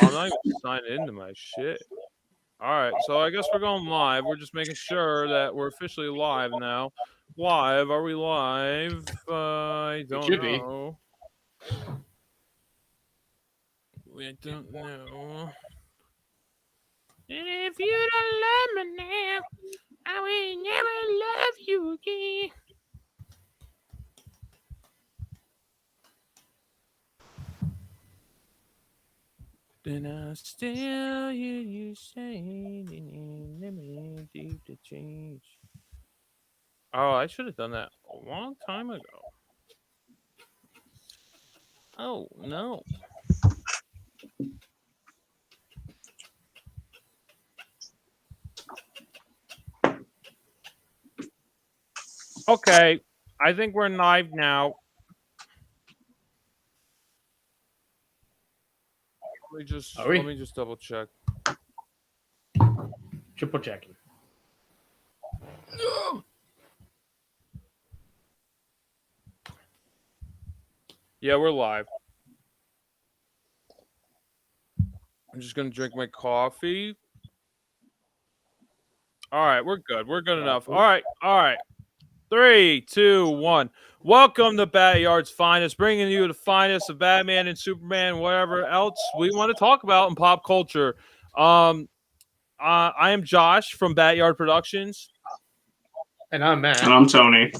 I'm not even signed into my shit. All right, so I guess we're going live. We're just making sure that we're officially live now. Live? Are we live? I don't know. I don't know. And if you don't love me now, I will never love you again. Then I still hear you saying, never deep to change. Oh, I should have done that a long time ago. Oh, no. Okay, I think we're live now. Let me just double check. Triple checking. Yeah, we're live. I'm just gonna drink my coffee. All right, we're good. We're good enough. All right. 3, 2, 1. Welcome to BatYard's Finest, bringing you the finest of Batman and Superman, whatever else we want to talk about in pop culture. I am Josh from BatYard Productions. And I'm Matt. And I'm Tony.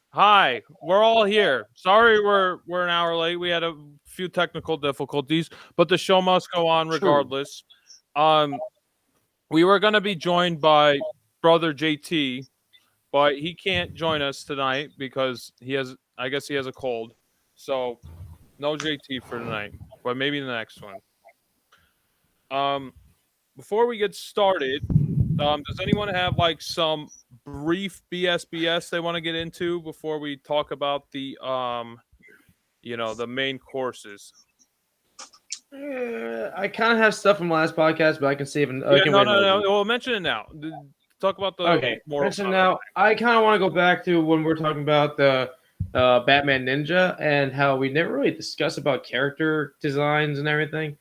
Hi, we're all here. Sorry we're an hour late. We had a few technical difficulties, but the show must go on regardless. We were going to be joined by brother JT, but he can't join us tonight because I guess he has a cold. So no JT for tonight, but maybe the next one. Before we get started, does anyone have like some brief BS they want to get into before we talk about the the main courses? I kind of have stuff from last podcast, but I can save it. No. Well, mention it now. Talk about the mention now. I kind of want to go back to when we're talking about the Batman Ninja and how we never really discussed about character designs and everything,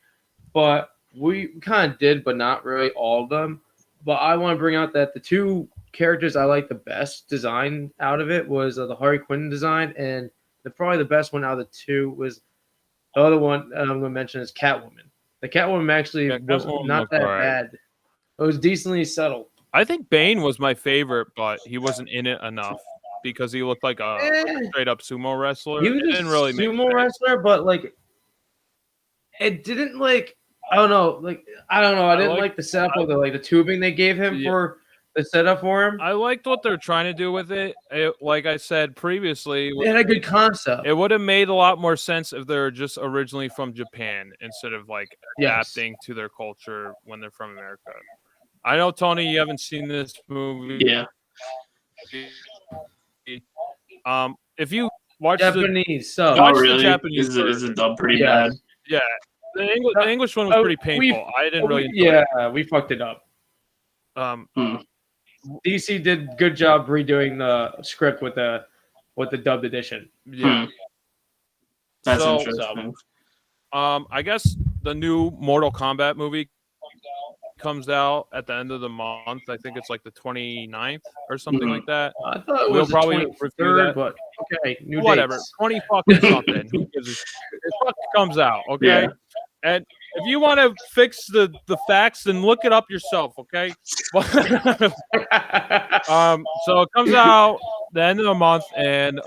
but we kind of did, but not really all of them. But I want to bring out that the two characters I like the best design out of it was the Harley Quinn design, and probably the best one out of the two was the other one I'm going to mention is Catwoman. The Catwoman actually was not that bad. It was decently subtle. I think Bane was my favorite, but he wasn't in it enough because he looked like a straight up sumo wrestler. He was didn't really sumo wrestler, but like it didn't like I don't know. I didn't like the setup of the tubing they gave him for the setup for him. I liked what they're trying to do with it. Like I said previously, it had a good concept. It would have made a lot more sense if they're just originally from Japan instead of like adapting to their culture when they're from America. I know, Tony, you haven't seen this movie. Yeah. If you watch Japanese, the Japanese, is the dub pretty bad? Yeah. The English one was pretty painful. I didn't really enjoy it. We fucked it up. DC did good job redoing the script with the dubbed edition. Yeah. That's interesting. I guess the new Mortal Kombat movie comes out at the end of the month. I think it's like the 29th or something like that. I thought it was probably the 23rd, but okay, whatever. Dates. 20 fucking something. Who gives a shit? It fucking comes out, okay? Yeah. And if you want to fix the facts, then look it up yourself, okay? So it comes out the end of the month, and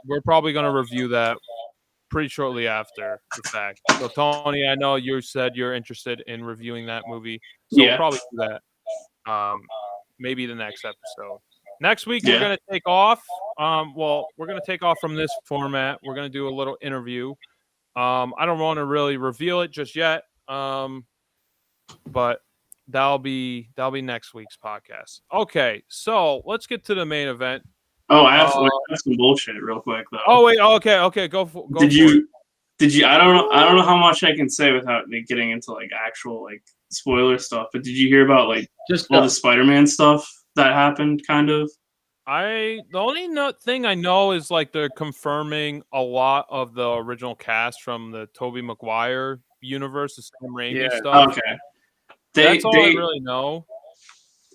we're probably going to review that pretty shortly after the fact. So, Tony, I know you said you're interested in reviewing that movie, so we'll probably do that maybe the next episode. Next week, we're going to take off. We're going to take off from this format. We're going to do a little interview. I don't want to really reveal it just yet, but that'll be next week's podcast. Okay, so let's get to the main event. Oh, I have some bullshit real quick though. Oh wait, okay, go. Did you? I don't know how much I can say without getting into like actual like spoiler stuff. But did you hear about like just all the Spider-Man stuff that happened? Kind of. The only thing I know is like they're confirming a lot of the original cast from the Tobey Maguire universe, the Sam Raimi stuff. Okay. That's all I really know.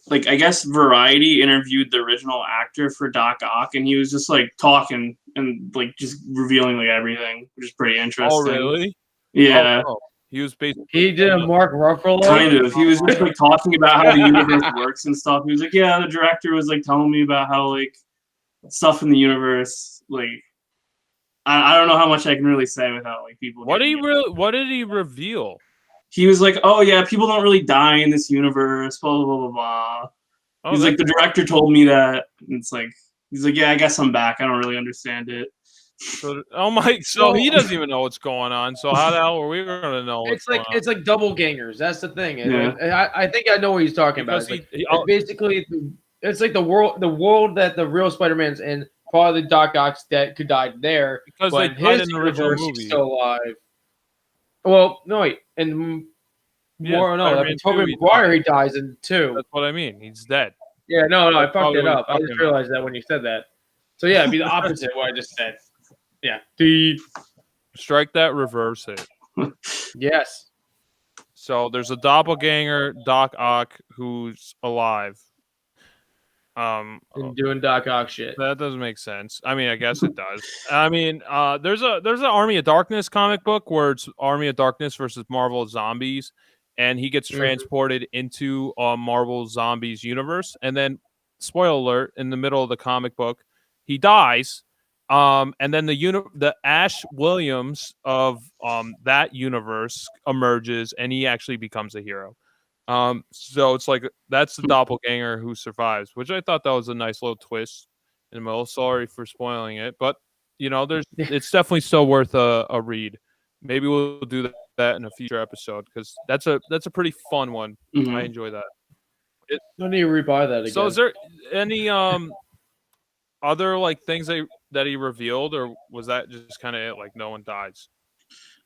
Like, I guess Variety interviewed the original actor for Doc Ock, and he was just like talking and like just revealing like everything, which is pretty interesting. Oh, really? Yeah. Oh, he was basically He did a Mark Ruffalo. Kind of. He was just like talking about how the universe works and stuff. He was like, yeah, the director was like telling me about how like stuff in the universe, like I don't know how much I can really say without like people. What did he reveal? He was like, oh yeah, people don't really die in this universe, blah blah blah blah blah. Oh, He's like, the director told me that. And it's like, he's like, yeah, I guess I'm back. I don't really understand it. So he doesn't even know what's going on. So how the hell are we gonna know? It's like double gangers. That's the thing. Yeah. I think I know what he's talking about. Basically, it's like the world that the real Spider-Man's in. Probably Doc Ock's dead could die there because but they died his in the original universe movie. He's still alive. Well, no wait, and Tobey Maguire he dies in 2. That's what I mean. He's dead. Yeah, no, I fucked it up. I just realized that when you said that. So yeah, it'd be the opposite of what I just said. Yeah. Strike that, reverse it. Yes. So there's a doppelganger, Doc Ock, who's alive. And doing Doc Ock shit. That doesn't make sense. I mean, I guess it does. I mean, there's an Army of Darkness comic book where it's Army of Darkness versus Marvel Zombies, and he gets transported into Marvel Zombies universe, and then, spoiler alert, in the middle of the comic book, he dies. And then the Ash Williams of that universe emerges, and he actually becomes a hero. So it's like that's the doppelganger who survives, which I thought that was a nice little twist in the middle. Sorry for spoiling it, but it's definitely still worth a read. Maybe we'll do that in a future episode because that's a pretty fun one. Mm-hmm. I enjoy that. I need to rebuy that again. So is there any other like things that he revealed, or was that just kind of it? Like no one dies.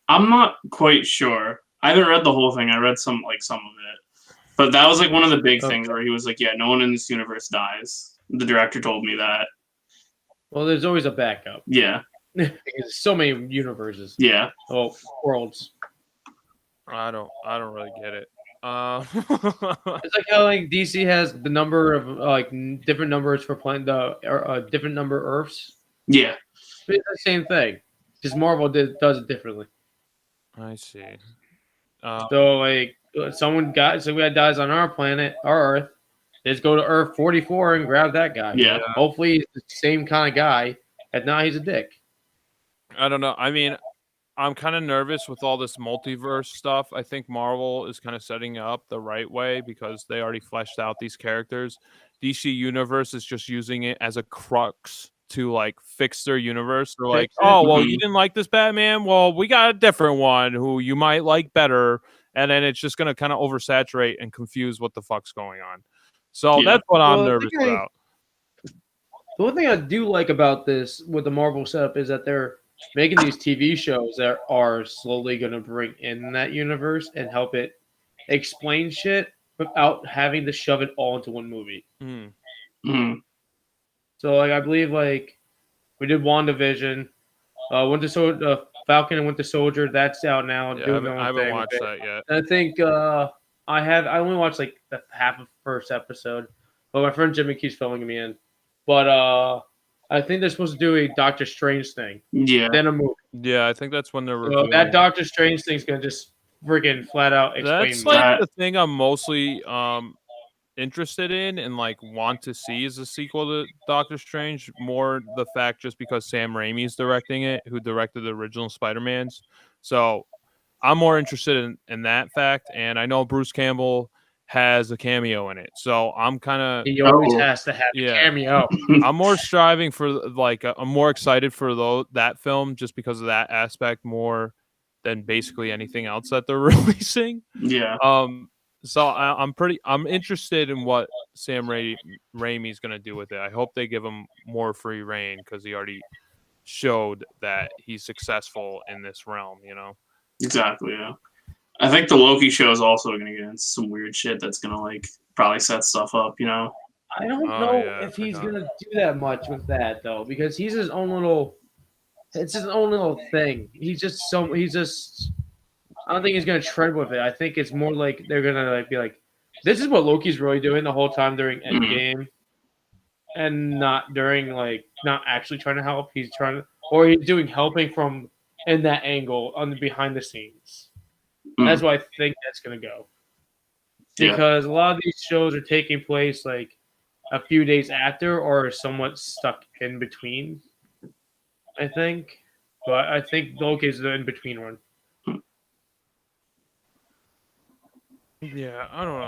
I'm not quite sure. I haven't read the whole thing. I read some of it. But that was like one of the big things where he was like, yeah, no one in this universe dies. The director told me that. Well, there's always a backup. Yeah. Because there's so many universes. Yeah. Oh, worlds. I don't really get it. It's like how like DC has the number of like different numbers for playing the different number of Earths. Yeah. But it's the same thing. Just Marvel does it differently. I see. So like someone dies on our planet, our Earth. Just go to Earth 44 and grab that guy. Yeah. Hopefully he's the same kind of guy. If not, he's a dick. I don't know. I mean, I'm kind of nervous with all this multiverse stuff. I think Marvel is kind of setting it up the right way because they already fleshed out these characters. DC Universe is just using it as a crux to like fix their universe. They're like, oh, well, you didn't like this Batman? Well, we got a different one who you might like better. And then it's just going to kind of oversaturate and confuse what the fuck's going on. So that's what I'm nervous about. The one thing I do like about this with the Marvel setup is that they're making these TV shows that are slowly going to bring in that universe and help it explain shit without having to shove it all into one movie. So, like, I believe, like, we did WandaVision, Falcon and Winter Soldier. That's out now. Yeah, I haven't watched that yet. And I think I only watched like the half of the first episode, but my friend Jimmy keeps filling me in. But I think they're supposed to do a Doctor Strange thing. Yeah. Then a movie. Yeah, I think that's when they're so that Doctor Strange thing's gonna just freaking flat out explain. That's like the thing I'm mostly interested in and like want to see is a sequel to Doctor Strange. More the fact just because Sam Raimi's directing it, who directed the original Spider-Mans. So I'm more interested in that fact, and I know Bruce Campbell has a cameo in it, so I'm kind of he always has to have a cameo. I'm more striving for like I'm more excited for that film just because of that aspect more than basically anything else that they're releasing. Yeah. So I'm interested in what Sam Raimi's gonna do with it. I hope they give him more free reign because he already showed that he's successful in this realm. You know. Exactly. Yeah. I think the Loki show is also going to get into some weird shit that's going to like probably set stuff up. You know. I don't Oh, know yeah, I if he's forgot. gonna do that much with that though, because he's his own little. It's his own little thing. He's just so. He's just. I don't think he's gonna tread with it. I think it's more like they're gonna like be like, this is what Loki's really doing the whole time during Mhm. Endgame, and not during like not actually trying to help. He's trying to, or he's doing helping from in that angle on the behind the scenes. That's Mhm. why I think that's gonna go, Yeah. because a lot of these shows are taking place like a few days after or somewhat stuck in between. I think, but I think Loki's the in between one. Yeah, I don't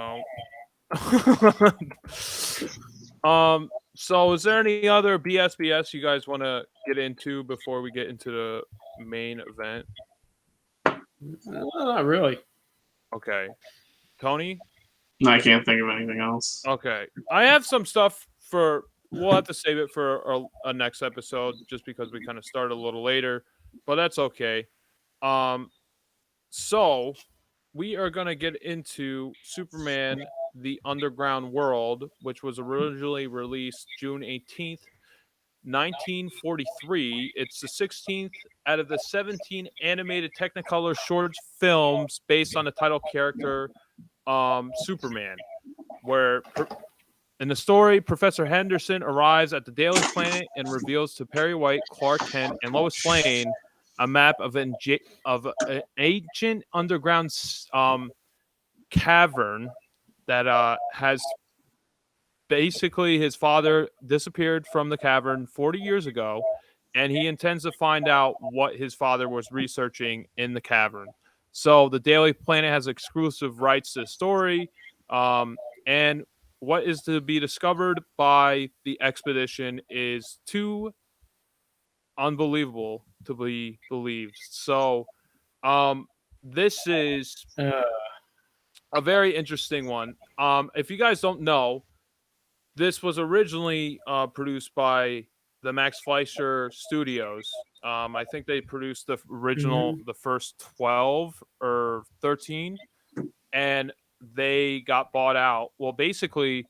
know. So is there any other BSBS you guys want to get into before we get into the main event? Not really. Okay. Tony? I can't think of anything else. Okay. I have some stuff for we'll have to save it for a next episode just because we kind of started a little later, but that's okay. Um so we are going to get into Superman the Underground World, which was originally released June 18th, 1943. It's the 16th out of the 17 animated Technicolor short films based on the title character Superman, where in the story, Professor Henderson arrives at the Daily Planet and reveals to Perry White, Clark Kent, and Lois Lane a map of an ancient underground cavern that has basically his father disappeared from the cavern 40 years ago, and he intends to find out what his father was researching in the cavern. So the Daily Planet has exclusive rights to the story, and what is to be discovered by the expedition is too unbelievable to be believed. So, this is Uh, a very interesting one. If you guys don't know, this was originally produced by the Max Fleischer Studios. I think they produced the original, mhm. the first 12 or 13, and they got bought out. Well, basically,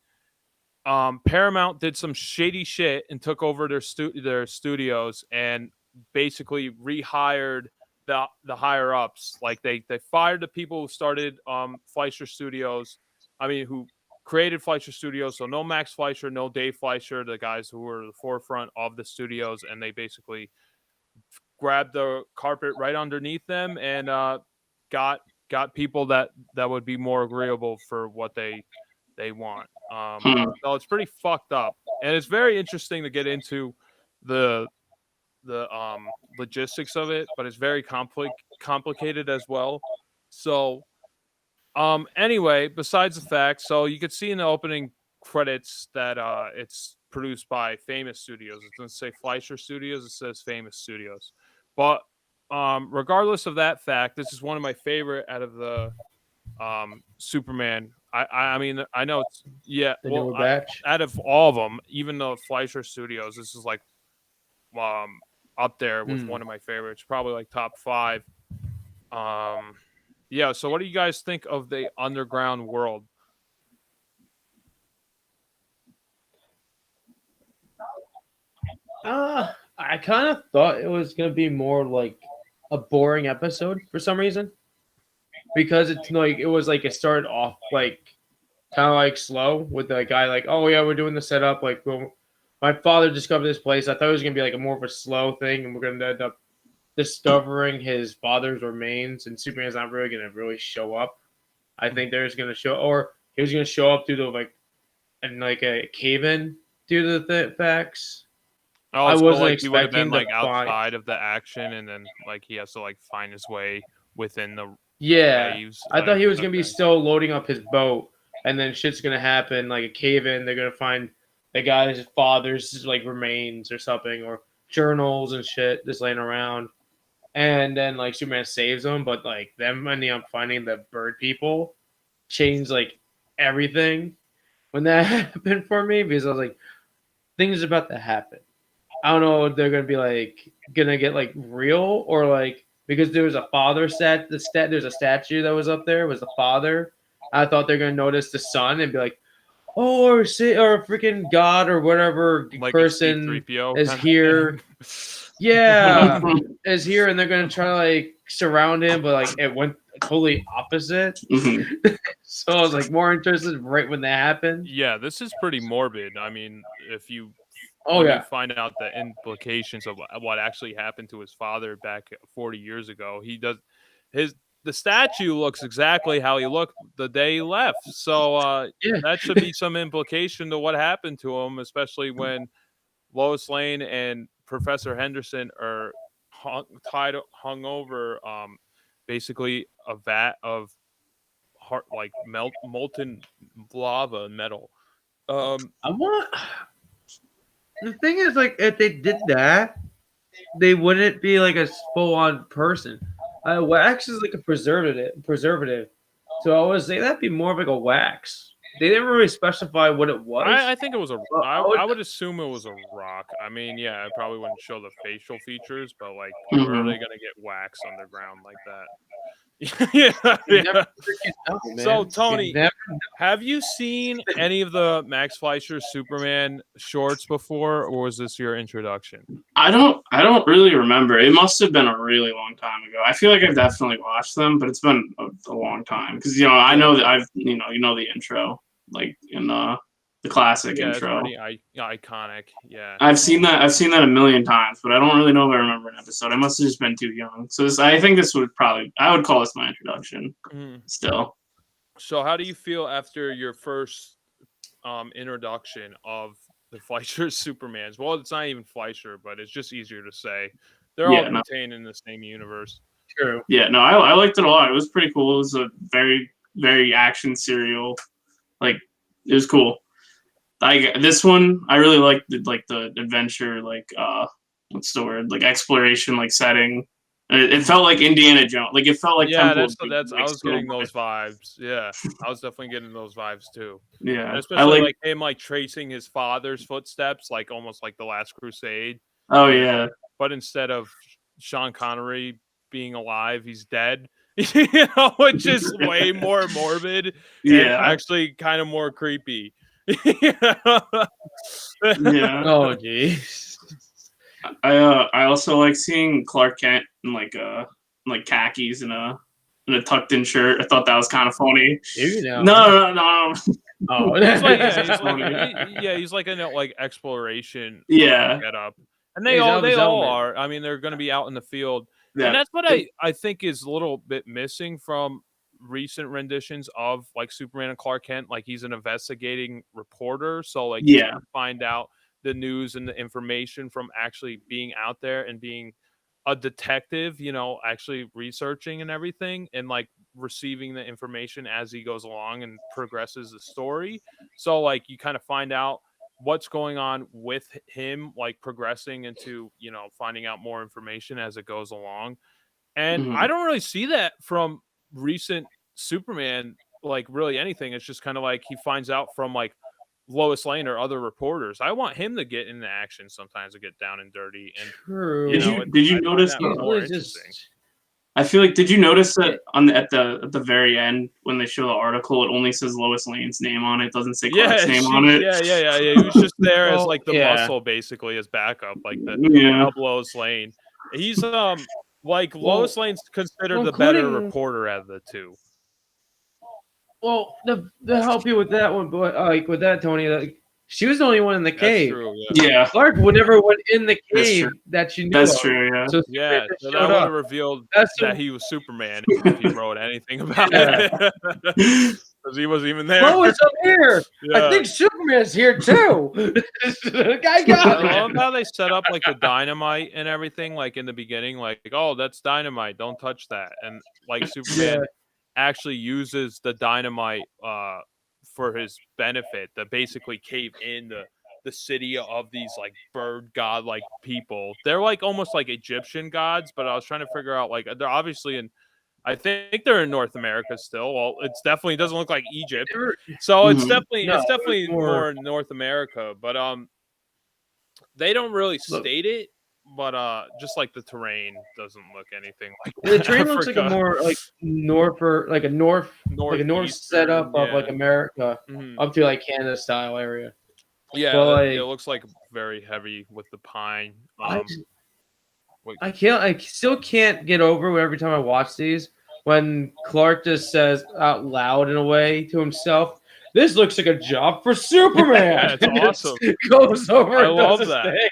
Paramount did some shady shit and took over their studios and basically rehired the higher ups. Like they fired the people who started Fleischer Studios. I mean, who created Fleischer Studios. So no Max Fleischer, no Dave Fleischer, the guys who were the forefront of the studios, and they basically grabbed the carpet right underneath them and got got people that would be more agreeable for what they want. Hmm. So it's pretty fucked up, and it's very interesting to get into the the logistics of it, but it's very complicated as well. So anyway, besides the fact, so you could see in the opening credits that it's produced by Famous Studios. It doesn't say Fleischer Studios, it says Famous Studios. But regardless of that fact, this is one of my favorite out of the Superman. I mean I know it's yeah, The well newer batch. out of all of them, even though Fleischer Studios, this is like up there with Hmm. one of my favorites, probably like top 5. Um yeah, so what do you guys think of the underground world? I kind of thought it was gonna be more like a boring episode for some reason, because it's like it was like it started off like kind of like slow with the guy like, oh yeah, we're doing the setup. Like, well, my father discovered this place. I thought it was gonna be like a more of a slow thing, and we're gonna end up discovering his father's remains, and Superman's not really gonna really show up. I think they're just gonna show, or he was gonna show up due to like and like a cave in due to the facts. Oh, I so wasn't like he would have been expecting to like find. outside of the action, and then like he has to like find his way within the Yeah, waves. I thought he was gonna be Okay. still loading up his boat, and then shit's gonna happen like a cave in. They're gonna find the guy's father's like remains or something, or journals and shit just laying around, and then like Superman saves them, but like them ending up finding the bird people changed like everything when that happened for me, because I was like, things are about to happen. I don't know if they're gonna be like gonna get like real, or like because there was a father there's a statue that was up there, was the father. I thought they're gonna notice the son and be like, or a freaking god or whatever Like a person C-3PO is kind of here. thing. Yeah, is here, and they're gonna try to like surround him, but like it went totally opposite. Mhm. So I was like more interested right when that happened. Yeah, this is pretty morbid. I mean, if you Oh when you yeah, find out the implications of what actually happened to his father back 40 years ago, his the statue looks exactly how he looked the day he left. So yeah. that should be some implication to what happened to him, especially when Lois Lane and Professor Henderson are hung over basically a vat of like molten lava and metal. I want. The thing is, like, if they did that, they wouldn't be like a full-on person. Wax is like a preservative. So I would say that'd be more of like a wax. They didn't really specify what it was. I think it was Well, I would assume it was a rock. I mean, yeah, I probably wouldn't show the facial features, but like, where are Mhm. they gonna get wax underground like that? Yeah, you never yeah. freaking know, man. So You Tony, never have you seen any of the Max Fleischer Superman shorts before, or was this your introduction? I don't really remember. It must have been a really long time ago. I feel like I've definitely watched them, but it's been a long time because I know that I've the intro like in the classic Yeah, it's intro. pretty iconic. Yeah. I've seen that a million times, but I don't really know if I remember an episode. I must have just been too young. So I think this would I would call this my introduction. Mhm. Still, So how do you feel after your first introduction of the Fleischer Supermans? Well, it's not even Fleischer, but it's just easier to say. They're all yeah, no, contained in the same universe. true. yeah, no, I liked it a lot. It was pretty cool. It was a very very action serial. Like it was cool. This one I really liked the adventure what's the word, like exploration setting. It felt like Indiana Jones. Like it felt like Yeah, Temple of Doom, that's I like was so getting good. those vibes. Yeah, I was definitely getting those vibes too. And Yeah, I especially like. like him like tracing his father's footsteps, like almost like the Last Crusade. Oh You know, yeah, but instead of Sean Connery being alive, he's dead. You know, which is way more morbid and yeah, actually kind of more creepy. Yeah. yeah. Oh geez. I also like seeing Clark Kent in like khakis and a tucked in shirt. I thought that was kind of funny. You know. No. Oh. He's like, yeah, It's he's like, funny. yeah, he's like in a like exploration Yeah, get up, and He's out of they his all element. are. I mean, they're going to be out in the field, and yeah, that's what I think is a little bit missing from recent renditions of like Superman and Clark Kent. Like he's an investigating reporter, so like he's yeah. going to find out the news and the information from actually being out there and being a detective, you know, actually researching and everything and like receiving the information as he goes along and progresses the story. So like you kind of find out what's going on with him like progressing into, you know, finding out more information as it goes along. And I Mhm. don't really see that from recent Superman like really anything. It's just kind of like he finds out from like Lois Lane or other reporters. I want him to get into action sometimes to get down and dirty and True. you Did know, you did you I find notice? that more Usually interesting. just I feel like did you notice yeah. that at the very end when they show the article, it only says Lois Lane's name on it. It doesn't say Clark's Yeah, name on it. yeah. He was just there as Well, like the yeah. muscle, basically, as backup, like the Yeah. help Lois Lane. He's like Well, Lois Lane's considered well, the better including reporter out of the two. well, to help you with that one, but like with that, Tony, like she was the only one in the That's cave. true. Yeah, Yeah, Clark would never went in the that's cave true. that she knew That's of. true. Yeah. So Superman yeah. just So showed that would have up. revealed That's that the, he was Superman if he wrote anything about Yeah. it, because he wasn't even there. Lois up here. I Yeah. think Superman's here too. The guy got I love it. how they set up like the dynamite and everything, like in the beginning, like, oh, that's dynamite, don't touch that. And like Superman Yeah. actually uses the dynamite for his benefit to basically cave in the city of these like bird god like people. They're like almost like Egyptian gods, but I was trying to figure out like they're obviously in I think they're in North America still. Well, it's definitely doesn't look like Egypt. They were- So Mhm. No, it's it was definitely more. more North America, but they don't really Look, state it. just like the terrain doesn't look anything like The that. terrain looks like a Africa. more like north Northeastern, setup of like yeah. America Mhm. up to like Canada style area. Yeah, But it like looks like very heavy with the pine. I Wait, I still can't get over every time I watch these when Clark just says out loud in a way to himself, "This looks like a job for Superman." yeah, it's And awesome. goes over I and does love his that. thing.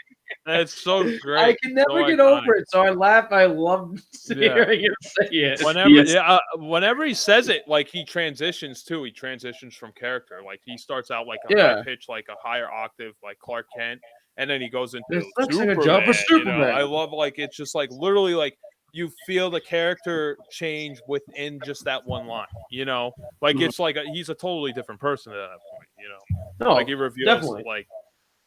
It's so I great. can So never get iconic. over it, so I laugh. I love Yeah. hearing him say it. Whenever, Yes. whenever he says it, like he transitions too. He transitions from character. Like he starts out like a Yeah. high pitch, like a higher octave, like Clark Kent, and then he goes into This looks like Superman. a job for You know, Superman. I love like it's just like literally like you feel the character change within just that one line. You know, like Mhm. it's like he's a totally different person at that point. You know, No, like he reveals definitely. like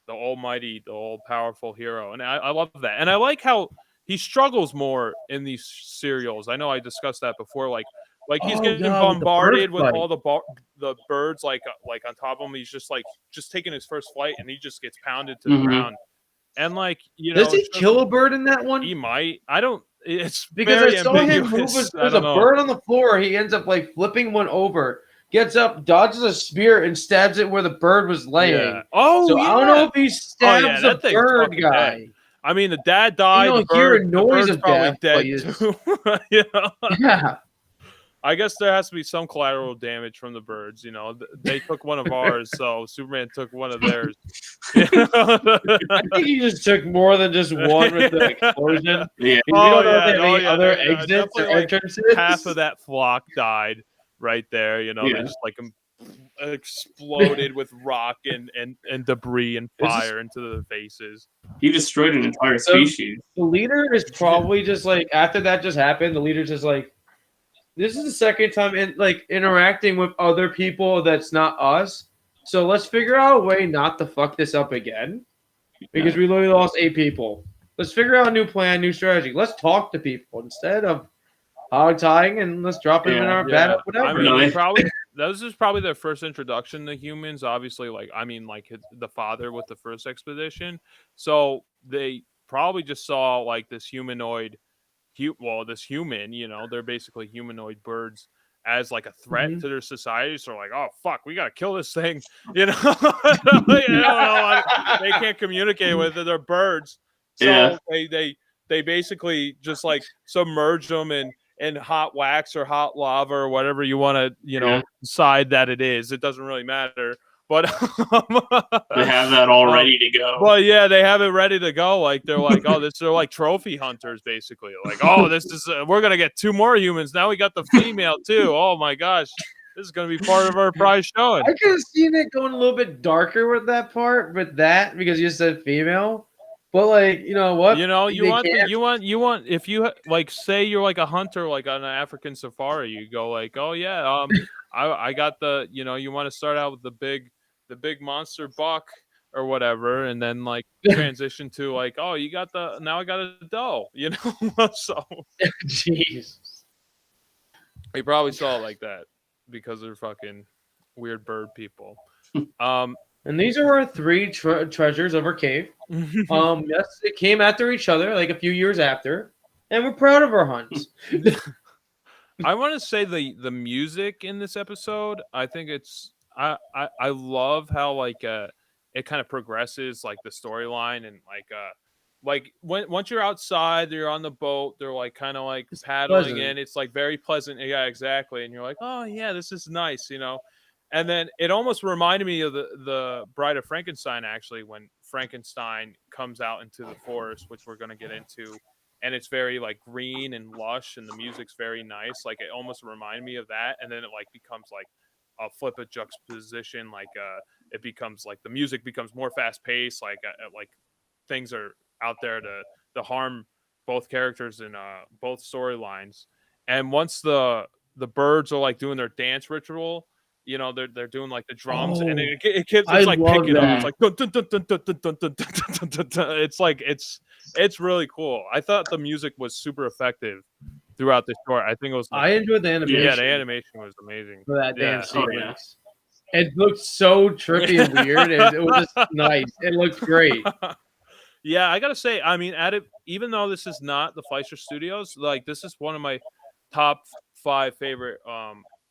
the almighty, the all powerful hero, and I love that. And I like how he struggles more in these serials. I know I discussed that before. Like he's Oh getting god, with the bombarded bird with fight. all the birds like on top of him. He's just taking his first flight, and he just gets pounded to the Mhm. ground. And like Does he it's just- kill a bird in that one? He might. I don't. It's Because very I saw him move. ambiguous. I There's a don't know. bird on the floor. He ends up like flipping one over, gets up, dodges a spear, and stabs it where the bird was laying. Yeah. Oh, So yeah. I don't know if he stabs that the thing's bird fucking guy. dead. I mean, the dad died. don't The hear a bird, noise the bird's of probably death, dead but you- too. You know? Yeah. I guess there has to be some collateral damage from the birds. You know, they took one of ours, so Superman took one of theirs. I think he just took more than just one with the explosion. Yeah. We don't know yeah, if they have any other exits or definitely, like, entrances. half of that flock died right there. You know, Yeah. they just like exploded with rock and debris and This is- fire into their faces. He destroyed an entire So- species. The leader is probably just like after that just happened. The leader's just like, this is the second time interacting with other people that's not us. So let's figure out a way not to fuck this up again, because we literally lost 8 people. Let's figure out a new plan, new strategy. Let's talk to people instead of hog tying, and let's drop them in our bed, whatever. I mean, No, this is probably their first introduction to humans. Obviously, the father with the first expedition. So they probably just saw like this humanoid, this human. You know, they're basically humanoid birds as like a threat to their society. So like, oh fuck, we gotta kill this thing. You know, they can't communicate with it. They're birds. So they basically just like submerge them in hot wax or hot lava or whatever you want to, decide that it is. It doesn't really matter. But They have that all ready to go. Well, yeah, they have it ready to go. Like they're like, they're like trophy hunters, basically. Like, oh, this is we're gonna get 2 more humans. Now we got the female too. Oh my gosh, this is gonna be part of our prize showing. I could have seen it going a little bit darker with that part, because you said female. But like, you know what? You want if you like say you're like a hunter like on an African safari, you go like, oh yeah, I got the, you want to start out with the big monster buck or whatever, and then like transition to like, oh, now I got a doe, so Jeez. he probably saw it like that because they're fucking weird bird people. And these are our 3 treasures of our cave. Yes, it came after each other, like a few years after, and we're proud of our hunts. I want to say the music in this episode. I think it's I love how like it kind of progresses like the storyline, and like once you're outside, you're on the boat, they're like kind of like paddling pleasant. in. It's like very pleasant. Yeah, exactly. And you're like, oh yeah, this is nice, And then it almost reminded me of the Bride of Frankenstein, actually, when Frankenstein comes out into the forest, which we're going to get into. And it's very like green and lush, and the music's very nice. Like it almost reminded me of that. And then it like becomes like a flip of juxtaposition. Like it becomes like the music becomes more fast paced. Like things are out there to harm both characters in both storylines. And once the birds are like doing their dance ritual, they're doing like the drums, and it's like picking up. It's like dun, dun, dun, dun, dun, dun, dun, dun, dun, dun, dun. It's like it's really cool. I thought the music was super effective throughout the story. I think it was. I enjoyed the animation. Yeah, the animation was amazing For that dance Oh, sequence. It looked so trippy and weird. It was just nice. It looked great. Yeah, I gotta say, I mean, even though this is not the Fleischer Studios, like this is one of my top 5 favorite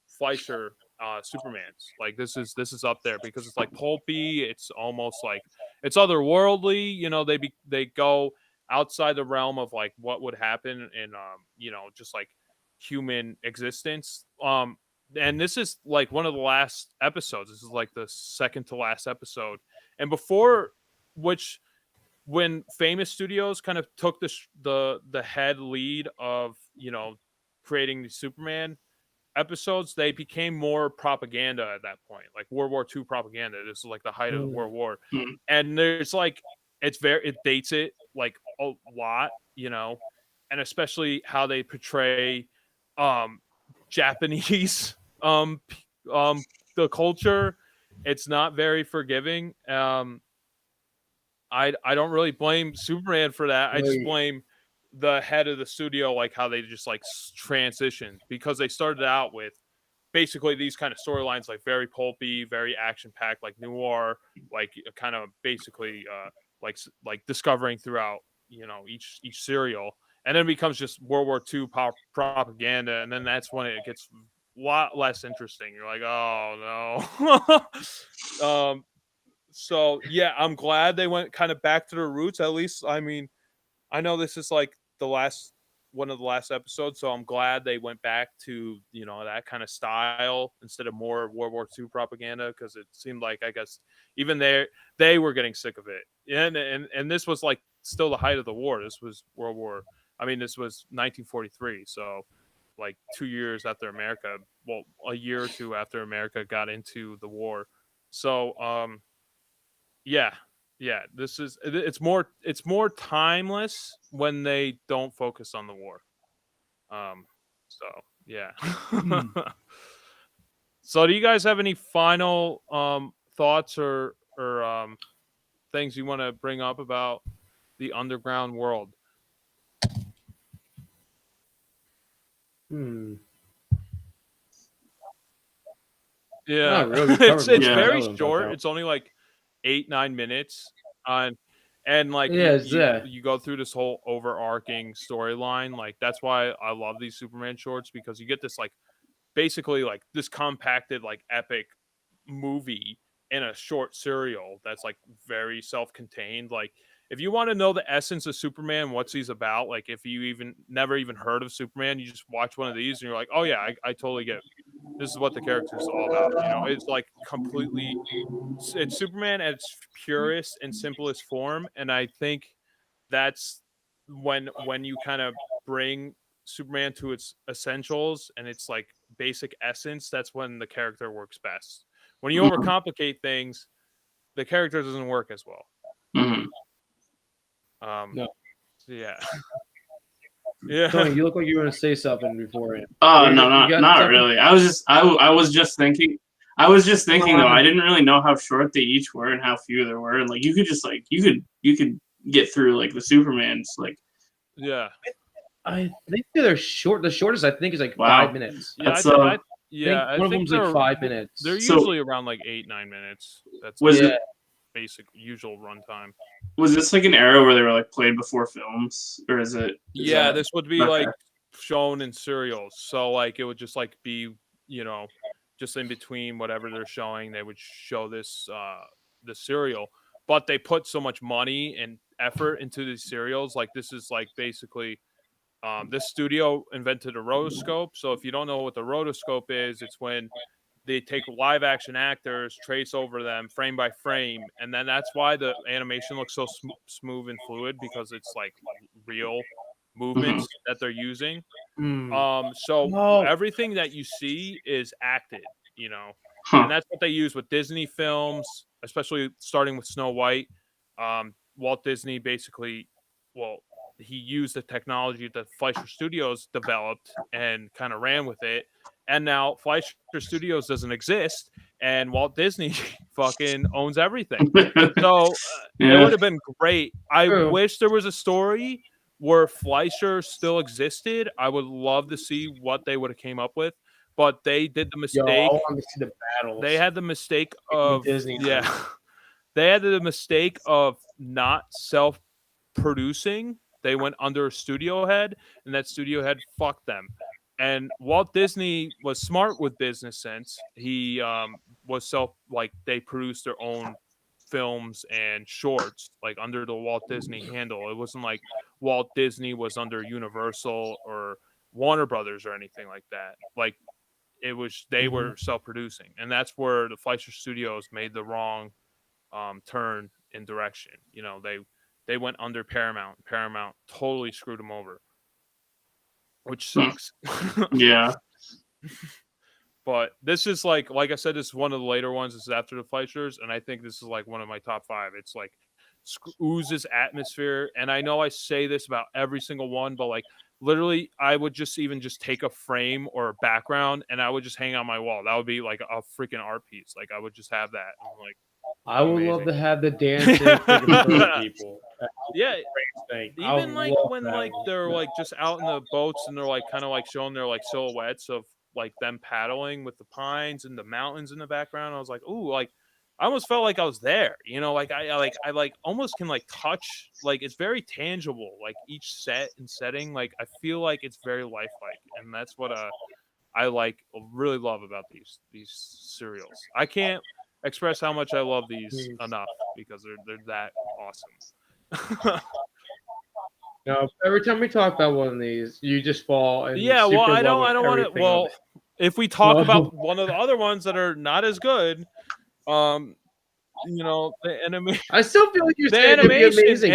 Fleischer Supermans. Like this is up there because it's like pulpy. It's almost like it's otherworldly. They go outside the realm of like what would happen in just like human existence. And this is like one of the last episodes. This is like the second to last episode, and before which when famous studios kind of took the head lead of creating the Superman episodes, they became more propaganda at that point, like World War II propaganda. This is like the height of the World War, Mhm. and there's like it dates it like a lot, and especially how they portray Japanese the culture. It's not very forgiving. I don't really blame Superman for that. I just Right. blame the head of the studio, like how they just like transitioned, because they started out with basically these kind of storylines, like very pulpy, very action packed, like noir, like kind of basically like discovering throughout each serial, and then it becomes just World War II propaganda, and then that's when it gets a lot less interesting. You're like, oh no. So yeah, I'm glad they went kind of back to their roots. At least, I mean, I know this is like one of the last episodes, so I'm glad they went back to that kind of style instead of more World War II propaganda, because it seemed like, I guess, even they were getting sick of it. And this was like still the height of the war. This was World War. I mean, this was 1943, so like 2 years after America. Well, a year or two after America got into the war. So yeah, yeah. It's more timeless when they don't focus on the war. So yeah. So do you guys have any final thoughts or things you want to bring up about the underground world? Yeah. Not really. it's Covered it's most of Yeah. the very elements, I short. felt. It's only like 8-9 minutes. And like Yeah, it's that. you go through this whole overarching storyline. Like that's why I love these Superman shorts, because you get this like basically like this compacted like epic movie in a short serial that's like very self-contained. Like if you want to know the essence of Superman, what's he's about, like if you even never even heard of Superman, you just watch one of these and you're like, oh yeah, I totally get it. This is what the character is all about. It's like completely, it's Superman at its purest and simplest form, and I think that's when you kind of bring Superman to its essentials and its like basic essence. That's when the character works best. When you Mhm. overcomplicate things, the character doesn't work as well. Mhm. No. So yeah. Tony, Yeah. you look like you were going to say something beforehand. Oh You no, got not something? really. I was just thinking. I was just thinking though. I didn't really know how short they each were and how few there were, and like you could just like you could get through like the Supermans like Yeah. I think they're short. The shortest I think is like Wow. 5 minutes. Yeah. That's I One of think them's like 5 they're minutes. So- usually around like 8-9 minutes. That's Was like it- basic usual runtime. was this like an era where they were like played before films, or is it? Yeah, that- this would be okay. like shown in serials. So like it would just like be, just in between whatever they're showing, they would show this the serial. But they put so much money and effort into these serials. Like this is like basically this studio invented a rotoscope. So if you don't know what the rotoscope is, it's when they take live action actors, trace over them frame by frame, and then that's why the animation looks so smooth and fluid, because it's like real movements that they're using. So No. everything that you see is acted, Huh. and that's what they use with Disney films, especially starting with Snow White. Walt Disney basically, well, he used the technology that Fleischer Studios developed and kind of ran with it. And now Fleischer Studios doesn't exist, and Walt Disney fucking owns everything. So it Yeah. would have been great. I True. wish there was a story where Fleischer still existed. I would love to see what they would have came up with, but they did the Yo, I mistake. want to see the battles. They had the mistake of Disney. yeah. They had the mistake of not producing, they went under a studio head, and that studio head fucked them. And Walt Disney was smart with business sense. He was they produced their own films and shorts like under the Walt Disney handle. It wasn't like Walt Disney was under Universal or Warner Brothers or anything like that. Like it was they were self-producing, and that's where the Fleischer Studios made the wrong turn in direction. You know, they went under Paramount. Paramount totally screwed them over, which sucks. Yeah. But this is like I said, this is one of the later ones. This is after the Fleischers, and I think this is like one of my top 5. It's like oozes atmosphere, and I know I say this about every single one, but like literally, I would just take a frame or a background, and I would just hang on my wall. That would be like a freaking art piece. Like I would just have that. I'm like, I would amazing. love to have the dancing freaking people. Yeah, Thing. even like when like they're like just out in the boats and they're like kind of like showing their like silhouettes of like them paddling with the pines and the mountains in the background. I was like, ooh, like I almost felt like I was there, you know, like I almost can like touch, like it's very tangible, like each set and setting, like I feel like it's very lifelike, and that's what I really love about these serials. I can't express how much I love these enough because they're that awesome. No, every time we talk about one of these, you just fall. And Yeah, well, I don't want to. everything Well, of it. if we talk about one of the other ones that are not as good, you know, the animation. I still feel like you're The saying it'd be amazing.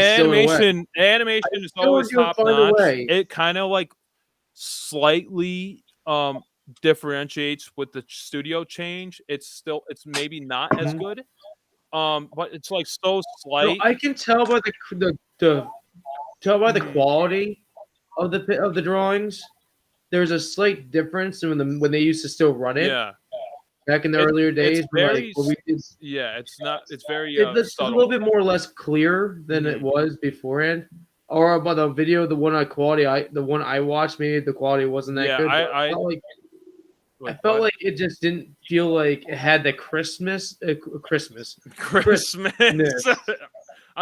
animation is always you'll top find a notch. way. It kind of like slightly differentiates with the studio change. It's maybe not as good. But it's like so No, slight. I can tell by the quality of the drawings. There's a slight difference when they used to still run it. Yeah. Back in the earlier days, very, like, it's not. It's very it's a little bit more or less clear than it was beforehand. Or about the video, the one I watched, maybe the quality wasn't that good. I felt like it just didn't feel like it had the Christmas. I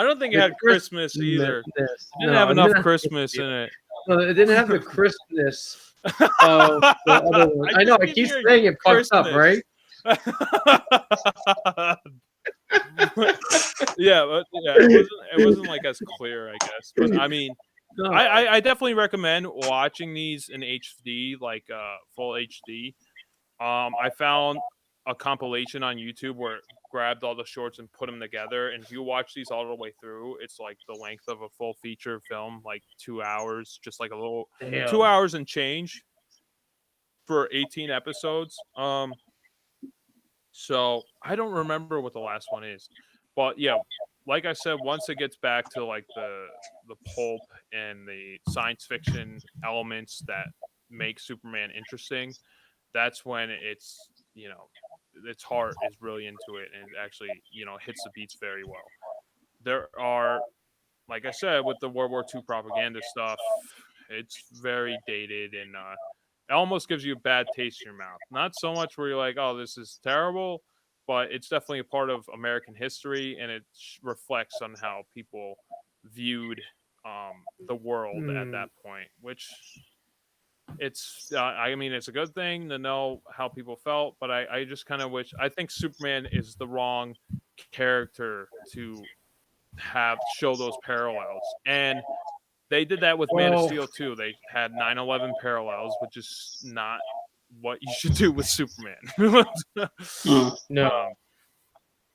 don't think it had Christmas either. It didn't have enough Christmas in it. No, it didn't have the crispness of the other one. I know. I keep saying it fucked up, right? It wasn't like as clear, I guess. But I mean, no. I definitely recommend watching these in HD, like full HD. I found a compilation on YouTube where it grabbed all the shorts and put them together, and if you watch these all the way through, it's like the length of a full feature film, like 2 hours, just like a little 2 hours and change for 18 episodes. So I don't remember what the last one is, but yeah, like I said, once it gets back to like the pulp and the science fiction elements that make Superman interesting, that's when it's, you know, its heart is really into it, and it actually, you know, hits the beats very well. There are, like I said, with the World War II propaganda stuff, it's very dated, and it almost gives you a bad taste in your mouth. Not so much where you're like, oh, this is terrible, but it's definitely a part of American history, and it reflects on how people viewed the world at that point, which it's I mean, it's a good thing to know how people felt, but I just kind of wish, I think Superman is the wrong character to show those parallels, and they did that with Man of Steel too. They had 9/11 parallels, which is not what you should do with Superman. No.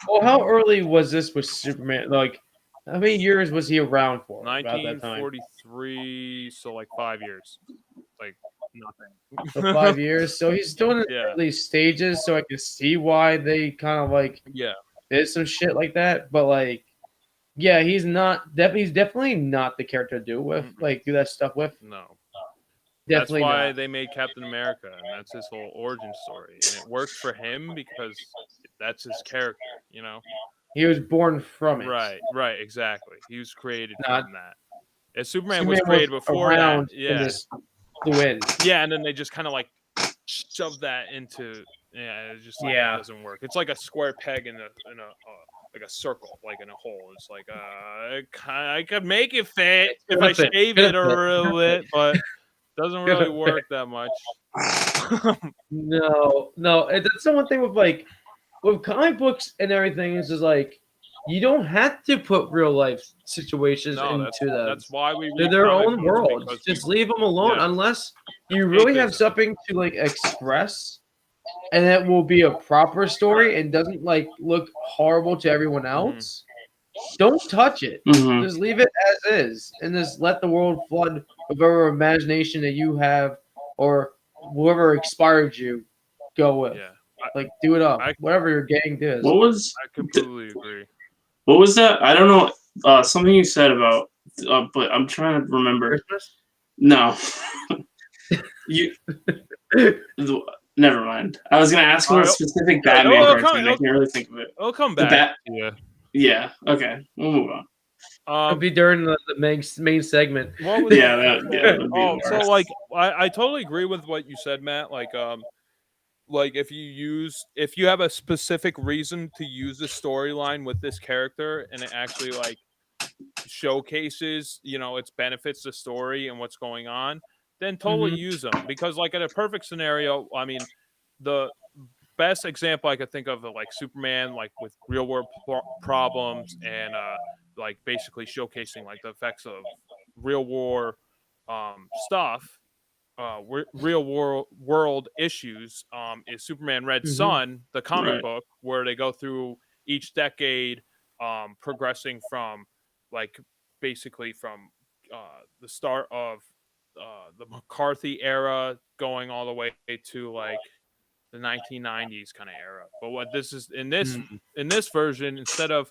Well, how early was this with Superman? Like, how many years was he around for? 1943, so like 5 years. Like nothing. So 5 years. So he's still in the early stages, so I can see why they kind of like did some shit like that. But like, yeah, he's definitely not the character to do that stuff with. No. Definitely that's why not. They made Captain America, and that's his whole origin story. And it works for him because that's his character, you know? He was born from it. Right, exactly. He was created from that. And Superman was created before that. Yeah. Yeah, and then they just kind of like shove that into, it just doesn't work. It's like a square peg in a like a circle, like in a hole. It's like I could make it fit if I shave it a little bit, but doesn't really work that much. No, that's the one thing with comic books and everything is like you don't have to put real life situations into them. That's why we they're read their comic own books, world. because Just leave them alone Yeah. unless you really have Escapism. something to like express, and that will be a proper story and doesn't like look horrible to everyone else. Don't touch it. Mhm. Just leave it as is, and just let the world flood with whatever imagination that you have or whoever inspired you. Go with. Yeah, Like do it up. I- Whatever your gang does. What was I completely agree. what was that? I don't know. Something you said about, but I'm trying to remember. Christmas? No, you. Never mind. I was gonna ask about a specific Batman cartoon. I can't really think of it. It'll come The back. Yeah. Yeah. Okay. We'll move on. It'll be during the main segment. What was Yeah. That'd be the so worst. like I totally agree with what you said, Matt. Like if you have a specific reason to use the storyline with this character and it actually like showcases, its benefits to story and what's going on, then totally use them. Because like in a perfect scenario, I mean, the best example I could think of like Superman, like with real world problems and like basically showcasing like the effects of real war stuff, real world issues, is Superman Red Sun, the comic book, where they go through each decade, progressing from like basically from the start of the McCarthy era going all the way to like the 1990s kind of era. But what this is in this version, instead of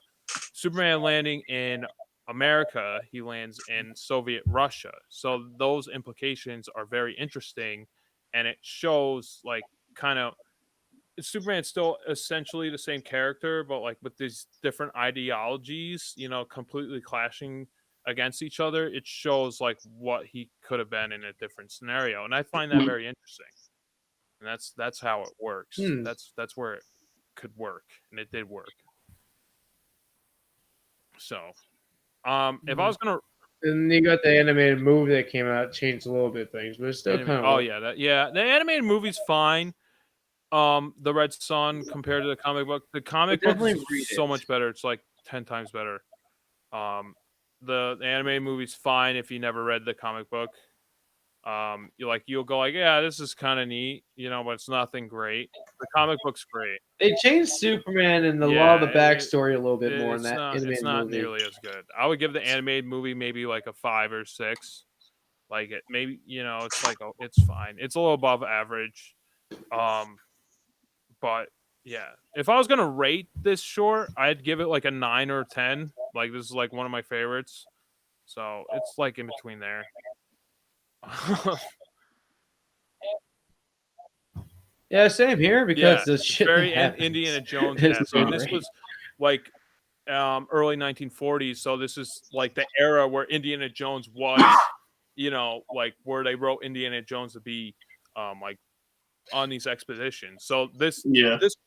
Superman landing in America, he lands in Soviet Russia. So those implications are very interesting, and it shows like kind of Superman's still essentially the same character, but like with these different ideologies, completely clashing against each other. It shows like what he could have been in a different scenario, and I find that very interesting. And that's how it works. That's where it could work, and it did work. So, if I was gonna, and you got the animated movie that came out, changed a little bit things, but it's still kind of. The animated movie's fine. The Red Sun compared to the comic book, the comic book is so much better. It's like 10 times better. The animated movie's fine if you never read the comic book. You'll go like, yeah, this is kind of neat, but it's nothing great. The comic book's great. They changed Superman and a lot of the backstory a little bit more in that. It's not nearly as good. I would give the animated movie maybe like a 5 or 6. Like it maybe it's like it's fine. It's a little above average. But yeah, if I was gonna rate this short, I'd give it like a 9 or 10. Like this is like one of my favorites. So it's like in between there. Yeah, same here because the shit very Indiana Jones. And this was like early 1940s, so this is like the era where Indiana Jones was, like where they wrote Indiana Jones to be like on these expeditions. So this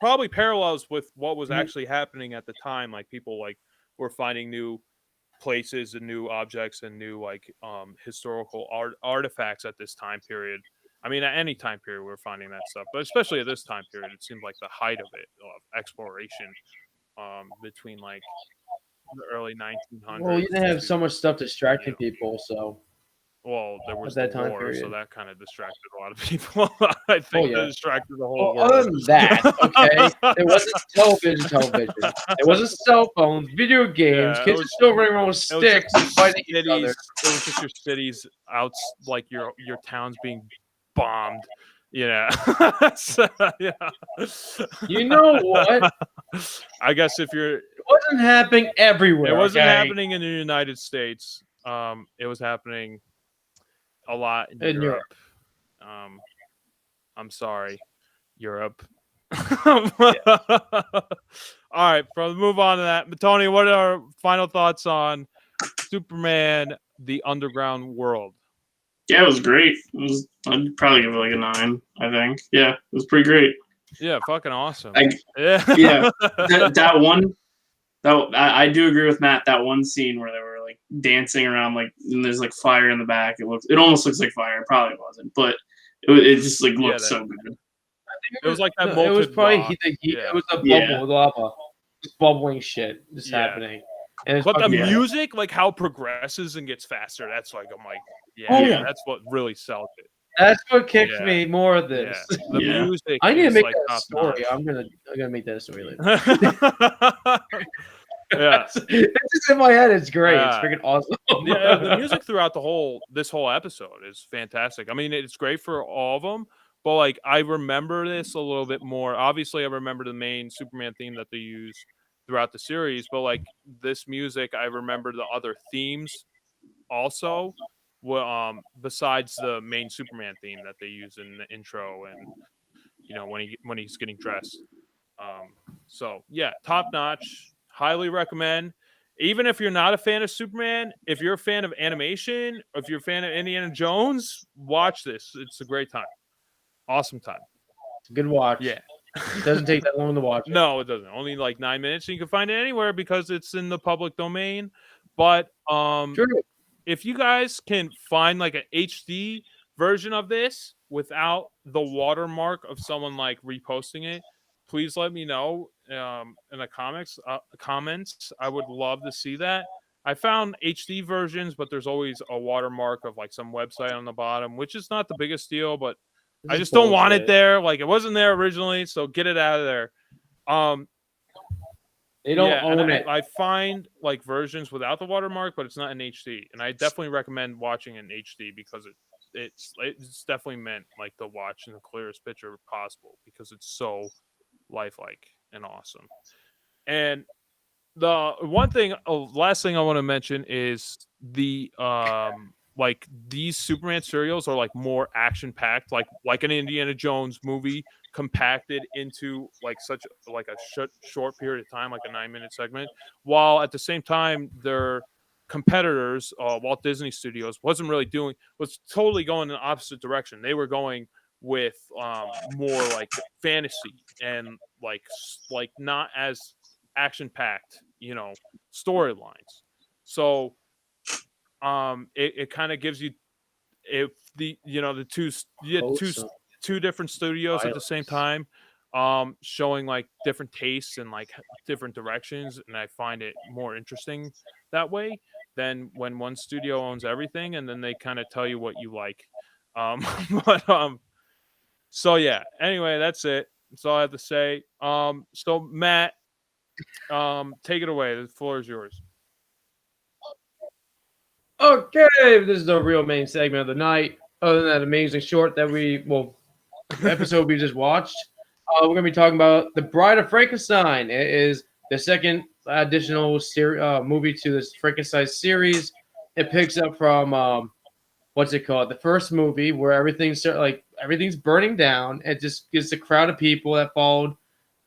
probably parallels with what was actually happening at the time. Like people like were finding new places and new objects and new like historical artifacts at this time period. I mean, at any time period we're finding that stuff, but especially at this time period, it seemed like the height of it, of exploration, between like the early 1900s. Well, you didn't have so much stuff distracting people, so. Well, there was that the time war, period. So that kind of distracted a lot of people. I think that distracted the whole world. Other than that, okay, there wasn't television. There wasn't cell phones, video games. Kids were still running around with sticks and fighting each other. It was just your cities out, like your towns being bombed. Yeah. So, yeah. You know what? I guess if you're, it wasn't happening everywhere. It wasn't happening in the United States. It was happening a lot in Europe. I'm sorry, Europe. All right, move on to that. Tony, what are our final thoughts on Superman: The Underground World? Yeah, it was great. I'd probably give it like a 9, I think. Yeah, it was pretty great. Yeah, fucking awesome. Yeah. that I do agree with Matt. That one scene where they were like dancing around, like, and there's like fire in the back. It almost looks like fire. It probably wasn't, but it just like looked so good. It was like that. It was probably rock. it was a bubble, lava, just bubbling shit just happening. And but the music, like how it progresses and gets faster, that's like I'm like, that's what really sells it. That's what kicked me more of this. The music. I need to make like that a story. I'm gonna make that a story later. It's just in my head. It's great. It's freaking awesome. The music throughout this whole episode is fantastic. I mean, it's great for all of them, but like I remember this a little bit more. Obviously, I remember the main Superman theme that they use throughout the series, but like this music, I remember the other themes also. Well, besides the main Superman theme that they use in the intro and when he's getting dressed. So yeah, top notch. Highly recommend. Even if you're not a fan of Superman, if you're a fan of animation, or if you're a fan of Indiana Jones, watch this. It's a great time. Awesome time. It's a good watch. Yeah. It doesn't take that long to watch. No, it doesn't. Only like 9 minutes. And you can find it anywhere because it's in the public domain. But if you guys can find like an HD version of this without the watermark of someone like reposting it, please let me know in the comments. I would love to see that. I found HD versions, but there's always a watermark of like some website on the bottom, which is not the biggest deal, but I just don't want it there. Like it wasn't there originally, so get it out of there. They don't own it. I find like versions without the watermark, but it's not in HD, and I definitely recommend watching in HD because it's definitely meant like to watch in the clearest picture possible because it's so lifelike and awesome. And the last thing I want to mention is the like these Superman serials are like more action packed, like an Indiana Jones movie compacted into like such like a short period of time, like a 9-minute segment, while at the same time their competitors, Walt Disney Studios, was totally going in the opposite direction. They were going with more like fantasy and like not as action packed, storylines. So it kind of gives you two different studios at the same time, showing like different tastes and like different directions, and I find it more interesting that way than when one studio owns everything and then they kind of tell you what you like. So yeah, anyway, that's it. That's all I have to say. So Matt, take it away. The floor is yours. Okay, this is the real main segment of the night. Other than that amazing short episode we just watched, we're going to be talking about The Bride of Frankenstein. It is the second additional movie to this Frankenstein series. It picks up from what's it called? The first movie where everything's burning down. It just gets a crowd of people that followed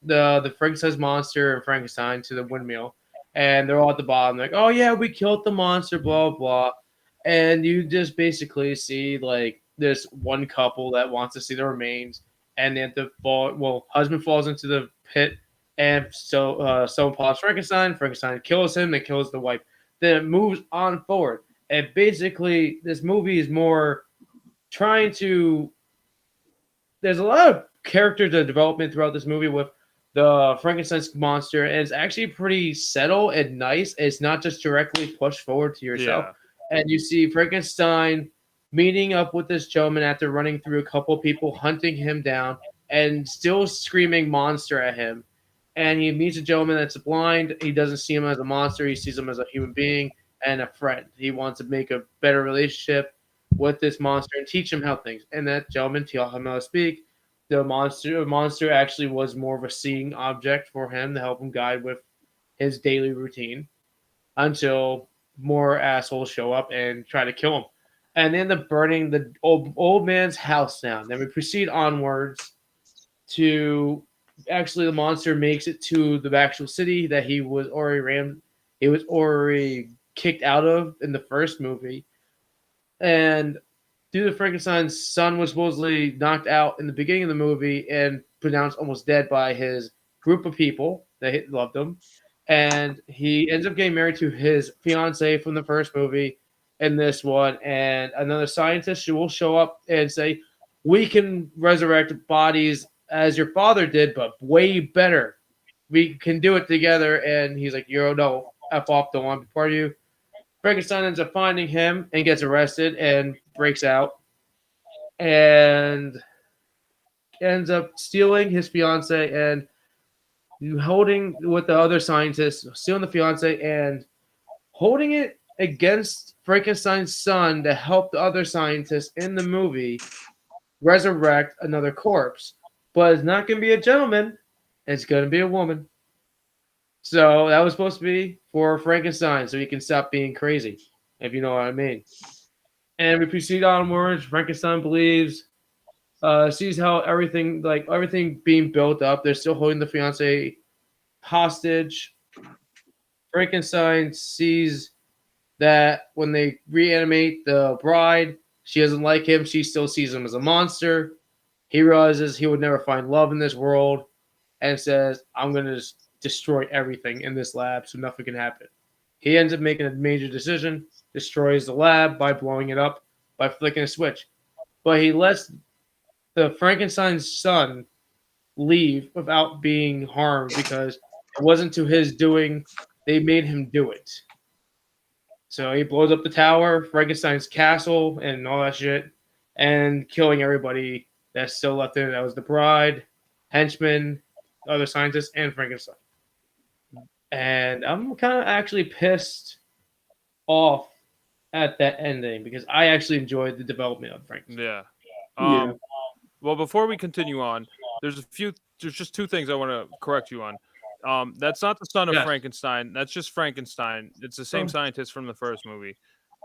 the Frankenstein's monster and Frankenstein to the windmill, and they're all at the bottom like, oh yeah, we killed the monster, blah blah, and you just basically see like this one couple that wants to see the remains, and then husband falls into the pit, and so follows Frankenstein. Frankenstein kills him and kills the wife. Then it moves on forward, and basically this movie is more trying to. There's a lot of character development throughout this movie with the Frankenstein's monster, and it's actually pretty subtle and nice. It's not just directly pushed forward to yourself. Yeah. And you see Frankenstein meeting up with this gentleman after running through a couple people, hunting him down, and still screaming monster at him. And he meets a gentleman that's blind. He doesn't see him as a monster. He sees him as a human being and a friend. He wants to make a better relationship with this monster and teach him how things. And that gentleman, taught him how to speak. The monster actually was more of a seeing object for him to help him guide with his daily routine until more assholes show up and try to kill him. And then burning the old man's house down. Then we proceed onwards to actually the monster makes it to the actual city that he was already kicked out of in the first movie. And due to Frankenstein's son was supposedly knocked out in the beginning of the movie and pronounced almost dead by his group of people that loved him. and he ends up getting married to his fiance from the first movie in this one, and another scientist will show up and say, "We can resurrect bodies as your father did, but way better. We can do it together." And he's like, "Yo, no, F off, don't want to be part of you." Frankenstein ends up finding him and gets arrested and breaks out and ends up stealing his fiance and holding with the other scientists, stealing the fiance and holding it against Frankenstein's son to help the other scientists in the movie resurrect another corpse. But it's not going to be a gentleman, it's going to be a woman. So that was supposed to be for Frankenstein, so he can stop being crazy, if you know what I mean. And we proceed onwards. Frankenstein believes, sees how everything being built up. They're still holding the fiance hostage. Frankenstein sees that when they reanimate the bride, she doesn't like him. She still sees him as a monster. He realizes he would never find love in this world and says, "I'm going to just destroy everything in this lab so nothing can happen." He ends up making a major decision, destroys the lab by blowing it up, by flicking a switch. But he lets the Frankenstein's son leave without being harmed because it wasn't to his doing. They made him do it. So he blows up the tower, Frankenstein's castle, and all that shit, and killing everybody that's still left in it. That was the bride, henchmen, other scientists, and Frankenstein. And I'm kind of actually pissed off at that ending because I actually enjoyed the development of Frankenstein. Yeah. Yeah. Well, before we continue on, there's just two things I want to correct you on. That's not the son of Yes. Frankenstein. That's just Frankenstein. It's the same Oh. scientist from the first movie.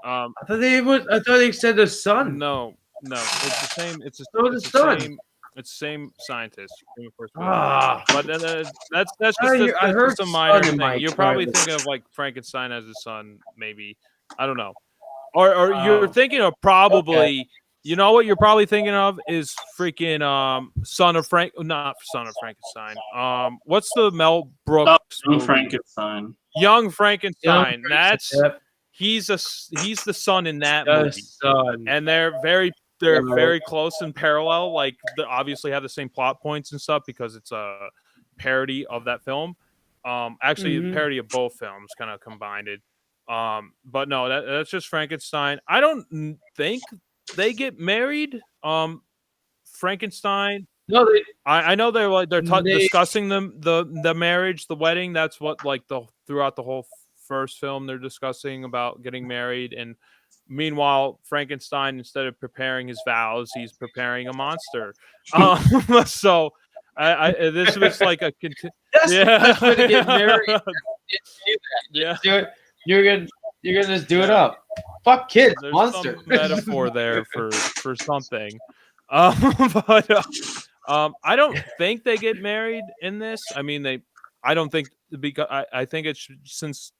I thought they said the son. No, it's the same. It's So the the son. same. It's the same scientist from the first movie. Ah. But that's just I heard just a minor son in my thing. You're probably trailer. thinking of like Frankenstein as his son, maybe. I don't know. Or you're thinking of probably. You know what you're probably thinking of is freaking not Son of Frankenstein. What's the Mel Brooks Young movie? Frankenstein. Young Frankenstein. Young That's Yep. he's the son in that The movie, son. and they're very close and parallel. Like they obviously have the same plot points and stuff because it's a parody of that film. Actually, a parody of both films, kind of combined it. But no, that's just Frankenstein. I don't think they get married. Frankenstein. No, I know they're discussing the marriage, the wedding. That's what like throughout the whole first film they're discussing about getting married. And meanwhile, Frankenstein, instead of preparing his vows, he's preparing a monster. So this was like a that's the best way to get married. Yeah. You're gonna just do it up. Fuck kids, There's monster. some metaphor there for something. But I don't think they get married in this. I mean, I don't think because I think it's since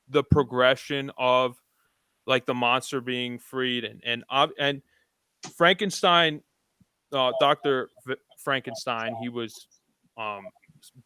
the progression of like the monster being freed and Frankenstein, Dr. Frankenstein, he was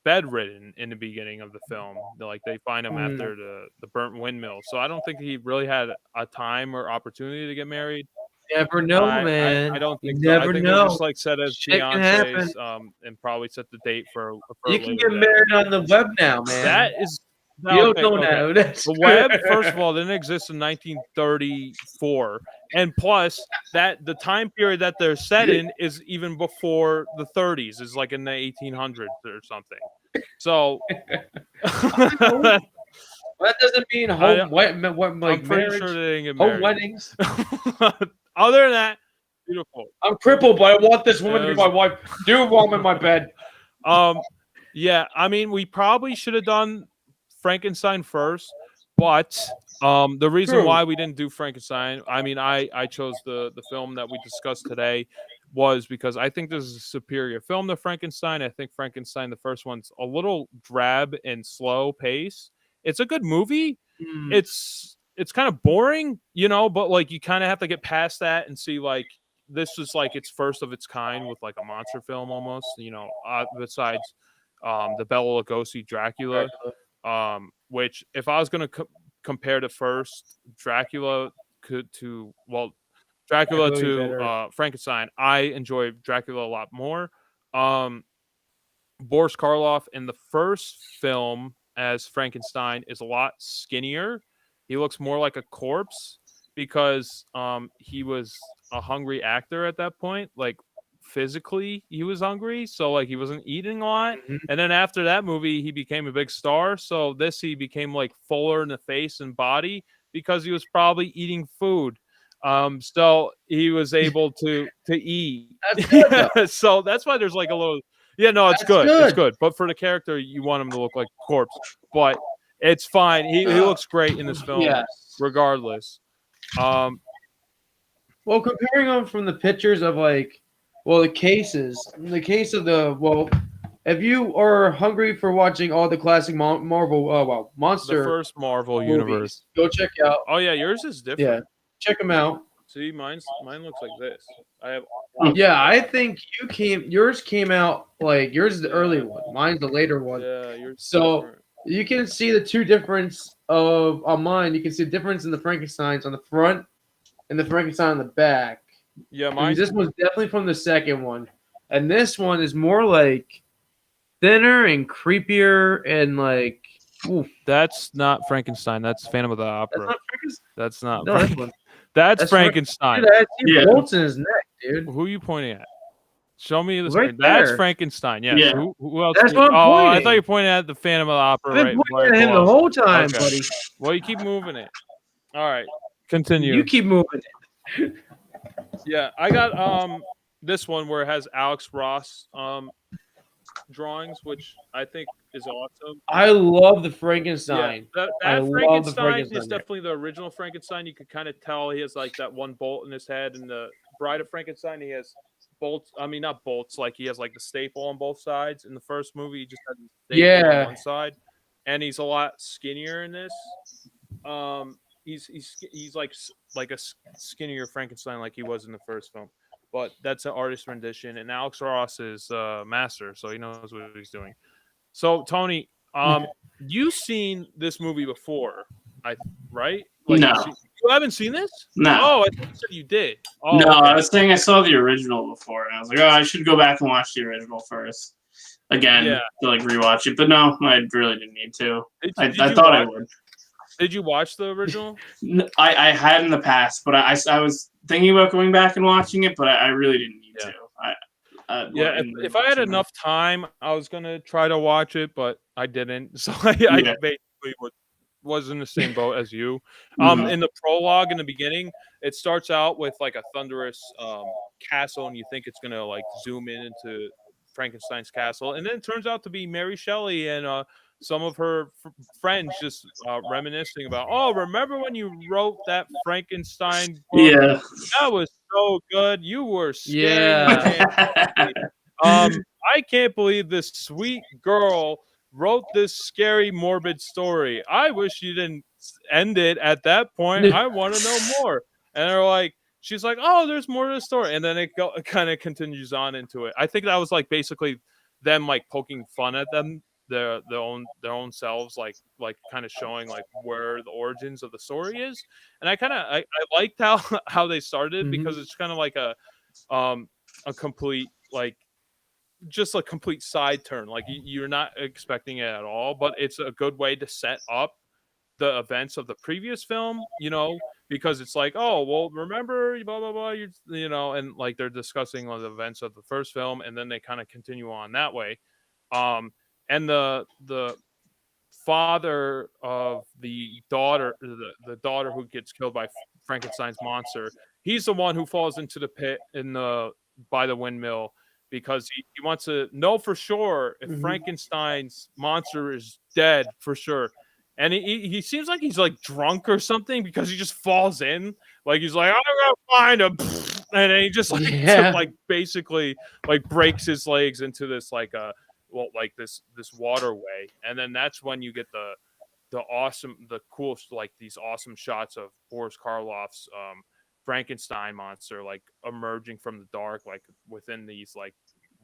bedridden in the beginning of the film. Like they find him after the burnt windmill. So I don't think he really had a time or opportunity to get married. Never know, man. I don't think you so. never I think know. they just like set as Shit can happen. fiancés, and probably set the date for You a can later get day. married on the web now, man. That is you don't know now. The web, first of all, didn't exist in 1934, and plus that the time period that they're set in is even before the 30s. Is like in the 1800s or something. So that doesn't mean home like I'm pretty marriage, sure they didn't get home married. weddings. Other than that, beautiful. I'm crippled, but I want this woman to be my wife. Do while I'm in my bed. Yeah, I mean, we probably should have done Frankenstein first, but the reason why we didn't do Frankenstein, I mean, I chose the film that we discussed today was because I think this is a superior film to Frankenstein. I think Frankenstein, the first one's a little drab and slow pace. It's a good movie. It's kind of boring, you know, but like you kind of have to get past that and see like this is like its first of its kind with like a monster film almost, you know, besides the Bela Lugosi Dracula. Which if I was going to compare the first Dracula Dracula Dracula be better. to Frankenstein, I enjoy Dracula a lot more. Boris Karloff in the first film as Frankenstein is a lot skinnier. He looks more like a corpse because he was a hungry actor at that point. Like physically, he was hungry, so like he wasn't eating a lot. Mhm. And then after that movie, he became a big star. So this he became like fuller in the face and body because he was probably eating food. So he was able to eat. That's good, though. So that's why there's like a little. Yeah, no, it's That's good. It's good. good. But for the character, you want him to look like a corpse. But it's fine. He looks great in this film, Yes. regardless. Well, comparing them from the pictures of the cases, in the case of if you are hungry for watching all the classic Marvel, The monster first Marvel movies, universe. go check out. Oh yeah, yours is different. Yeah, check them out. See, mine looks like this. I have. Yeah, I think yours came out yours is the early one. Mine's the later one. Yeah, yours. So different. you can see the two difference on mine. You can see the difference in the Frankensteins on the front and the Frankenstein on the back. Yeah, Because this one's definitely from the second one, and this one is more like thinner and creepier and oof. That's not Frankenstein. That's Phantom of the Opera. That's not Frankenstein. That's not. No, this one. That's Frankenstein. Dude, I see Yeah. bolts in his neck, dude. Who are you pointing at? Show me the Right screen. That's there. Frankenstein. Yes. Yeah. Who else? That's what I'm I pointing. thought you were pointing at the Phantom of the Opera. I've been pointing at him the below. whole time, Okay. buddy. Well, you keep moving it. All right. Continue. You keep moving it. Yeah, I got this one where it has Alex Ross drawings, which I think is awesome. I love the Frankenstein. Yeah, I that love the Frankenstein Frankenstein is there. definitely the original Frankenstein. You could kind of tell he has like that one bolt in his head. And the Bride of Frankenstein, he has bolts. I mean, not bolts. Like he has like the staple on both sides. In the first movie, he just had the staple on one side, and he's a lot skinnier in this. He's like a skinnier Frankenstein like he was in the first film. But that's an artist rendition, and Alex Ross is master, so he knows what he's doing. So Tony, you've seen this movie before, right? No. You haven't seen this? No. Oh, I thought you said you did. Oh, No, okay. I was saying I saw the original before, and I was like, oh, I should go back and watch the original first again Yeah. to rewatch it. But no, I really didn't need to. Did I you thought I watch- would. Did you watch the original? I had in the past, but I was thinking about going back and watching it, but I really didn't need Yeah. to. Yeah, if I had enough time, I was gonna try to watch it, but I didn't. So I Yeah. basically was in the same boat as you. Mhm. In the prologue in the beginning, it starts out with like a thunderous castle, and you think it's gonna like zoom in into Frankenstein's castle, and then it turns out to be Mary Shelley and some of her friends just reminiscing about, oh, remember when you wrote that Frankenstein book? Yeah. That was so good. You were scaring Yeah. me. I can't believe this sweet girl wrote this scary, morbid story. I wish you didn't end it at that point. I want to know more. And they're like, she's like, oh, there's more to the story. And then it kind of continues on into it. I think that was like basically them like poking fun at them, their own selves, like kind of showing like where the origins of the story is. And I liked how they started, because it's kind of like a complete like just a complete side turn. Like you're not expecting it at all, but it's a good way to set up the events of the previous film, because it's like, oh, well, remember, blah, blah, blah, and like they're discussing the events of the first film, and then they kind of continue on that way. And the father of the daughter, the daughter who gets killed by Frankenstein's monster, he's the one who falls into the pit by the windmill, because he wants to know for sure if Frankenstein's monster is dead for sure. And he seems like he's like drunk or something, because he just falls in. Like he's like, I'm gonna find him, and then he just like basically like breaks his legs into this this waterway. And then that's when you get the coolest, like these awesome shots of Boris Karloff's Frankenstein monster like emerging from the dark, like within these like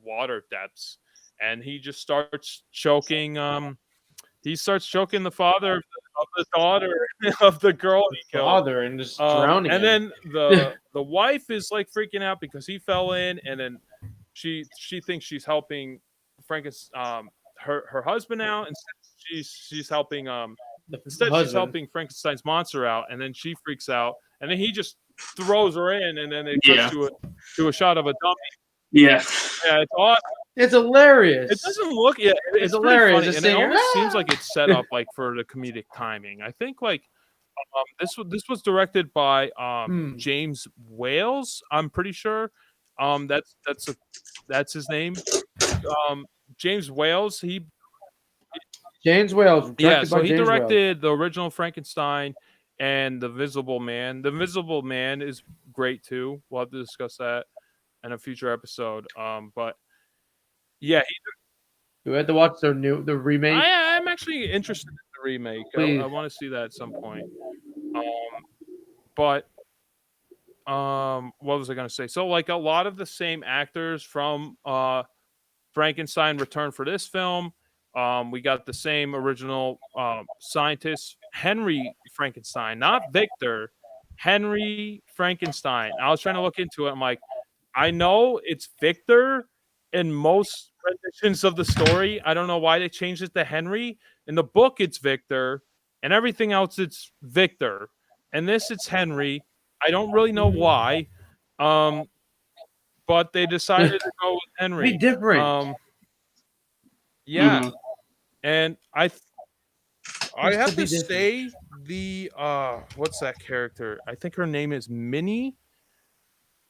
water depths, and he just starts choking he starts choking the father of the daughter of the girl he killed. Father and just drowning. And him. then the wife is like freaking out because he fell in, and then she thinks she's helping Frankenstein, her husband out, and she's helping instead she's helping Frankenstein's monster out, and then she freaks out, and then he just throws her in, and then it cuts to a shot of a dummy. Yeah, it's awesome. It's hilarious. It doesn't look it's hilarious. funny, and it almost seems like it's set up like for the comedic timing. I think like this was directed by James Wales. I'm pretty sure. That's his name. James Wales. James Wales. Yeah, so he directed the original Frankenstein and The Invisible Man. The Invisible Man is great too. We'll have to discuss that in a future episode. But yeah, we have to watch the remake. I'm actually interested in the remake. I want to see that at some point. But what was I going to say? So like a lot of the same actors from Frankenstein return for this film. We got the same original scientist, Henry Frankenstein, not Victor. Henry Frankenstein. I was trying to look into it. I'm like, I know it's Victor in most renditions of the story. I don't know why they changed it to Henry. In the book, it's Victor, and everything else, it's Victor. And this, it's Henry. I don't really know why, but they decided to go with Henry. Be different. Yeah, and I have to say the what's that character? I think her name is Minnie.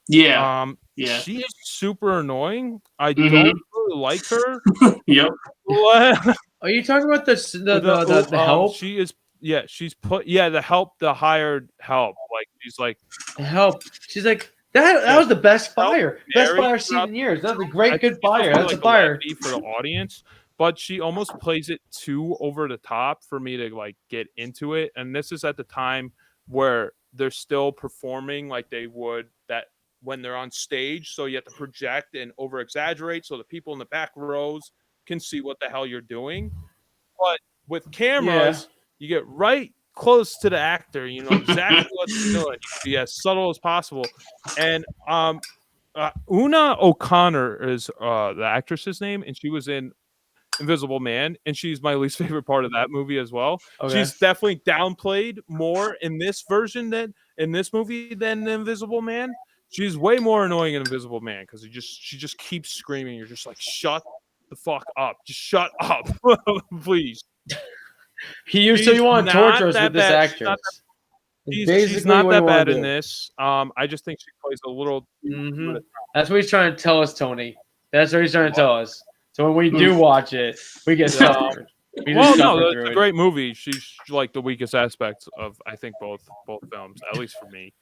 Yeah. She is super annoying. I don't really like her. Yep. What? Are you talking about the help? She is. Yeah, she's put. Yeah, the hired help. Like she's like the help. She's like that was the best fire. Best fire I've seen in years. That was a great, good fire. That's a fire for the audience. But she almost plays it too over the top for me to like get into it. And this is at the time where they're still performing like they would that when they're on stage. So you have to project and over exaggerate so the people in the back rows can see what the hell you're doing. But with cameras, you get right close to the actor. You know exactly what they're doing. You can be as subtle as possible. And Una O'Connor is the actress's name, and she was in Invisible Man, and she's my least favorite part of that movie as well. Okay. She's definitely downplayed more in this version than in this movie than Invisible Man. She's way more annoying in Invisible Man because she just keeps screaming. You're just like, shut the fuck up. Just shut up, please. You want to torture us with this actress. She's not that bad in this. I just think she plays a little. That's what he's trying to tell us, Tony. That's what he's trying to tell us. So when we do watch it, we get suffered. Well, no, it's a great movie. She's like the weakest aspect of I think both films, at least for me.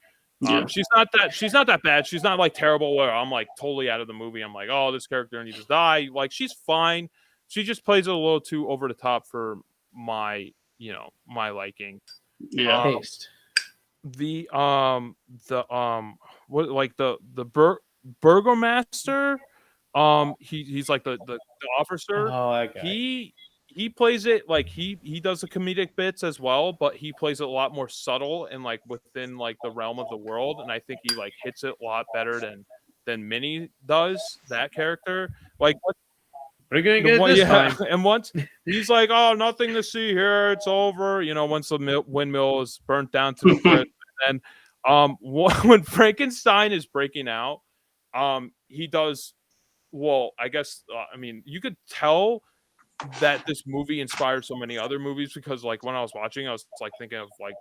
She's not that bad. She's not like terrible where I'm like totally out of the movie. I'm like, oh, this character needs to die. Like she's fine. She just plays it a little too over the top for my liking. Yeah. Burgomaster. He's like the officer. Oh, that guy. He plays it like he does the comedic bits as well, but he plays it a lot more subtle and like within like the realm of the world, and I think he like hits it a lot better than Minnie does. That character, like what are you gonna get this time? And once he's like, oh, nothing to see here, it's over. Once the windmill is burnt down to the ground, and when Frankenstein is breaking out, he does. Well, I guess you could tell that this movie inspired so many other movies because, like, when I was watching, I was like thinking of like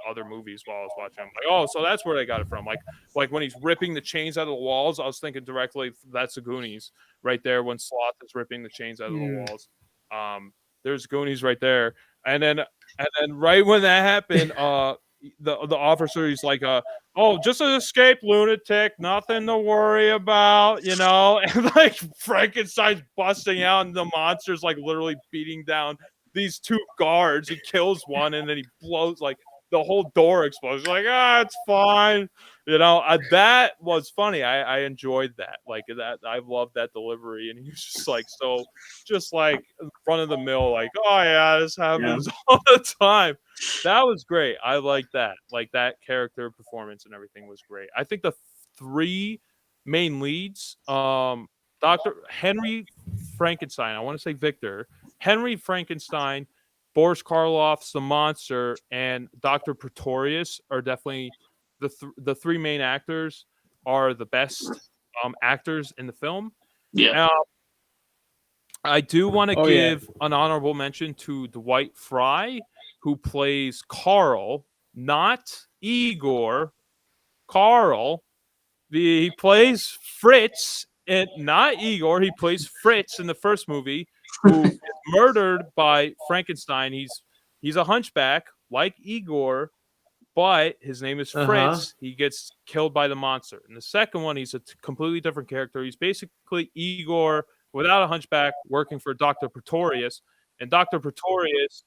other movies while I was watching. I'm like, oh, so that's where they got it from. Like when he's ripping the chains out of the walls, I was thinking directly that's the Goonies right there when Sloth is ripping the chains out of the walls. There's Goonies right there, and then right when that happened, the officer, he's like, oh, just an escaped lunatic, nothing to worry about, and like Frankenstein's busting out and the monster's like literally beating down these two guards. He kills one and then he blows, like the whole door explodes. Like, it's fine. That was funny. I enjoyed that. Like that, I loved that delivery. And he was just like just like front of the mill. Like, oh yeah, this happens all the time. That was great. I like that. Like that character performance and everything was great. I think the three main leads, Dr. Henry Frankenstein. I want to say Victor. Henry Frankenstein, Boris Karloff's the monster, and Dr. Pretorius are definitely the three main actors are the best actors in the film. Yeah. I do want to give an honorable mention to Dwight Fry, who plays Carl, not Igor. Carl. He plays Fritz, and not Igor. He plays Fritz in the first movie, who is murdered by Frankenstein. He's a hunchback like Igor, but his name is Fritz. He gets killed by the monster. In the second one, he's a completely different character. He's basically Igor without a hunchback, working for Dr. Pretorius, and Dr. Pretorius.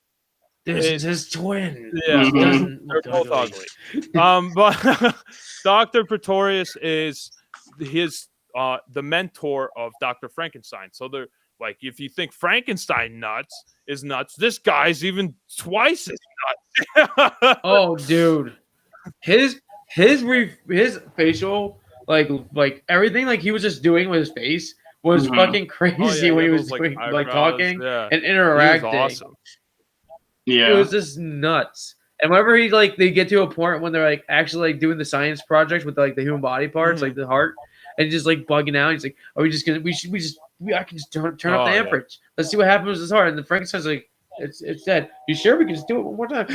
This is his twin. Yeah, they're both ugly. But Dr. Pretorius is the mentor of Dr. Frankenstein. So they're like, if you think Frankenstein is nuts, this guy's even twice as nuts. Oh, dude, his facial, like everything, like he was just doing with his face was fucking crazy when he was doing, like talking and interacting. He was awesome. Yeah, it was just nuts. And whenever they get to a point when they're like actually like doing the science project with like the human body parts, like the heart, and he's just like bugging out. He's like, "Are we just gonna? I can just turn up the amperage. Let's see what happens with his heart." And the Frankenstein's like, "It's dead. You sure we can just do it one more time?"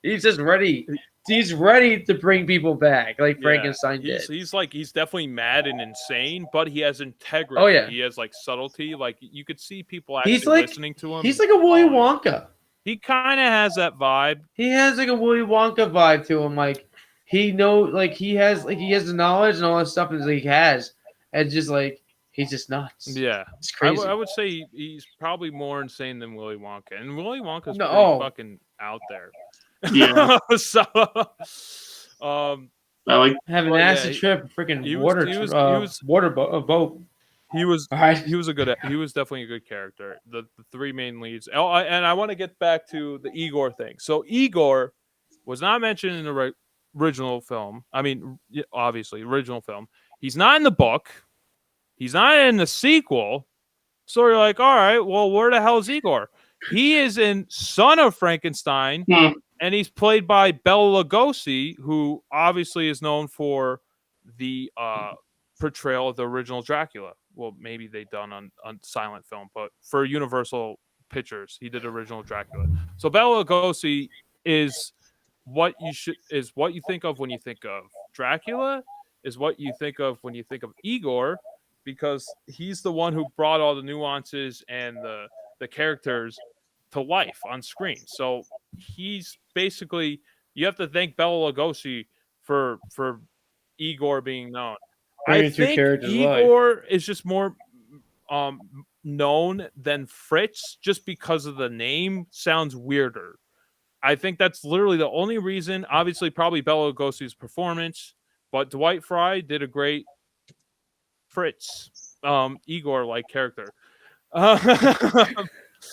He's just ready. He's ready to bring people back, like Frankenstein did. He's definitely mad and insane, but he has integrity. Oh yeah, he has like subtlety. Like you could see people actually listening to him. He's like a Willy Wonka. He kind of has that vibe. He has like a Willy Wonka vibe to him. Like he has the knowledge and all that stuff that he has, and just like he's just nuts. Yeah, it's crazy. I would say he's probably more insane than Willy Wonka, and Willy Wonka's pretty fucking out there. Yeah. So, I like having an acid trip, freaking water boat. He was definitely a good character. The three main leads. And I want to get back to the Igor thing. So Igor was not mentioned in the original film. I mean, obviously, original film. He's not in the book. He's not in the sequel. So you're like, all right, well, where the hell is Igor? He is in Son of Frankenstein, and he's played by Bela Lugosi, who obviously is known for the portrayal of the original Dracula. Well, maybe they done on silent film, but for Universal Pictures, he did original Dracula. So Bela Lugosi is what you think of when you think of Dracula, is what you think of when you think of Igor, because he's the one who brought all the nuances and the characters to life on screen. So he's basically, you have to thank Bela Lugosi for Igor being known. I think Igor is just more known than Fritz just because of the name sounds weirder. I think that's literally the only reason. Obviously, probably Bela Lugosi's performance, but Dwight Fry did a great Fritz, Igor-like character.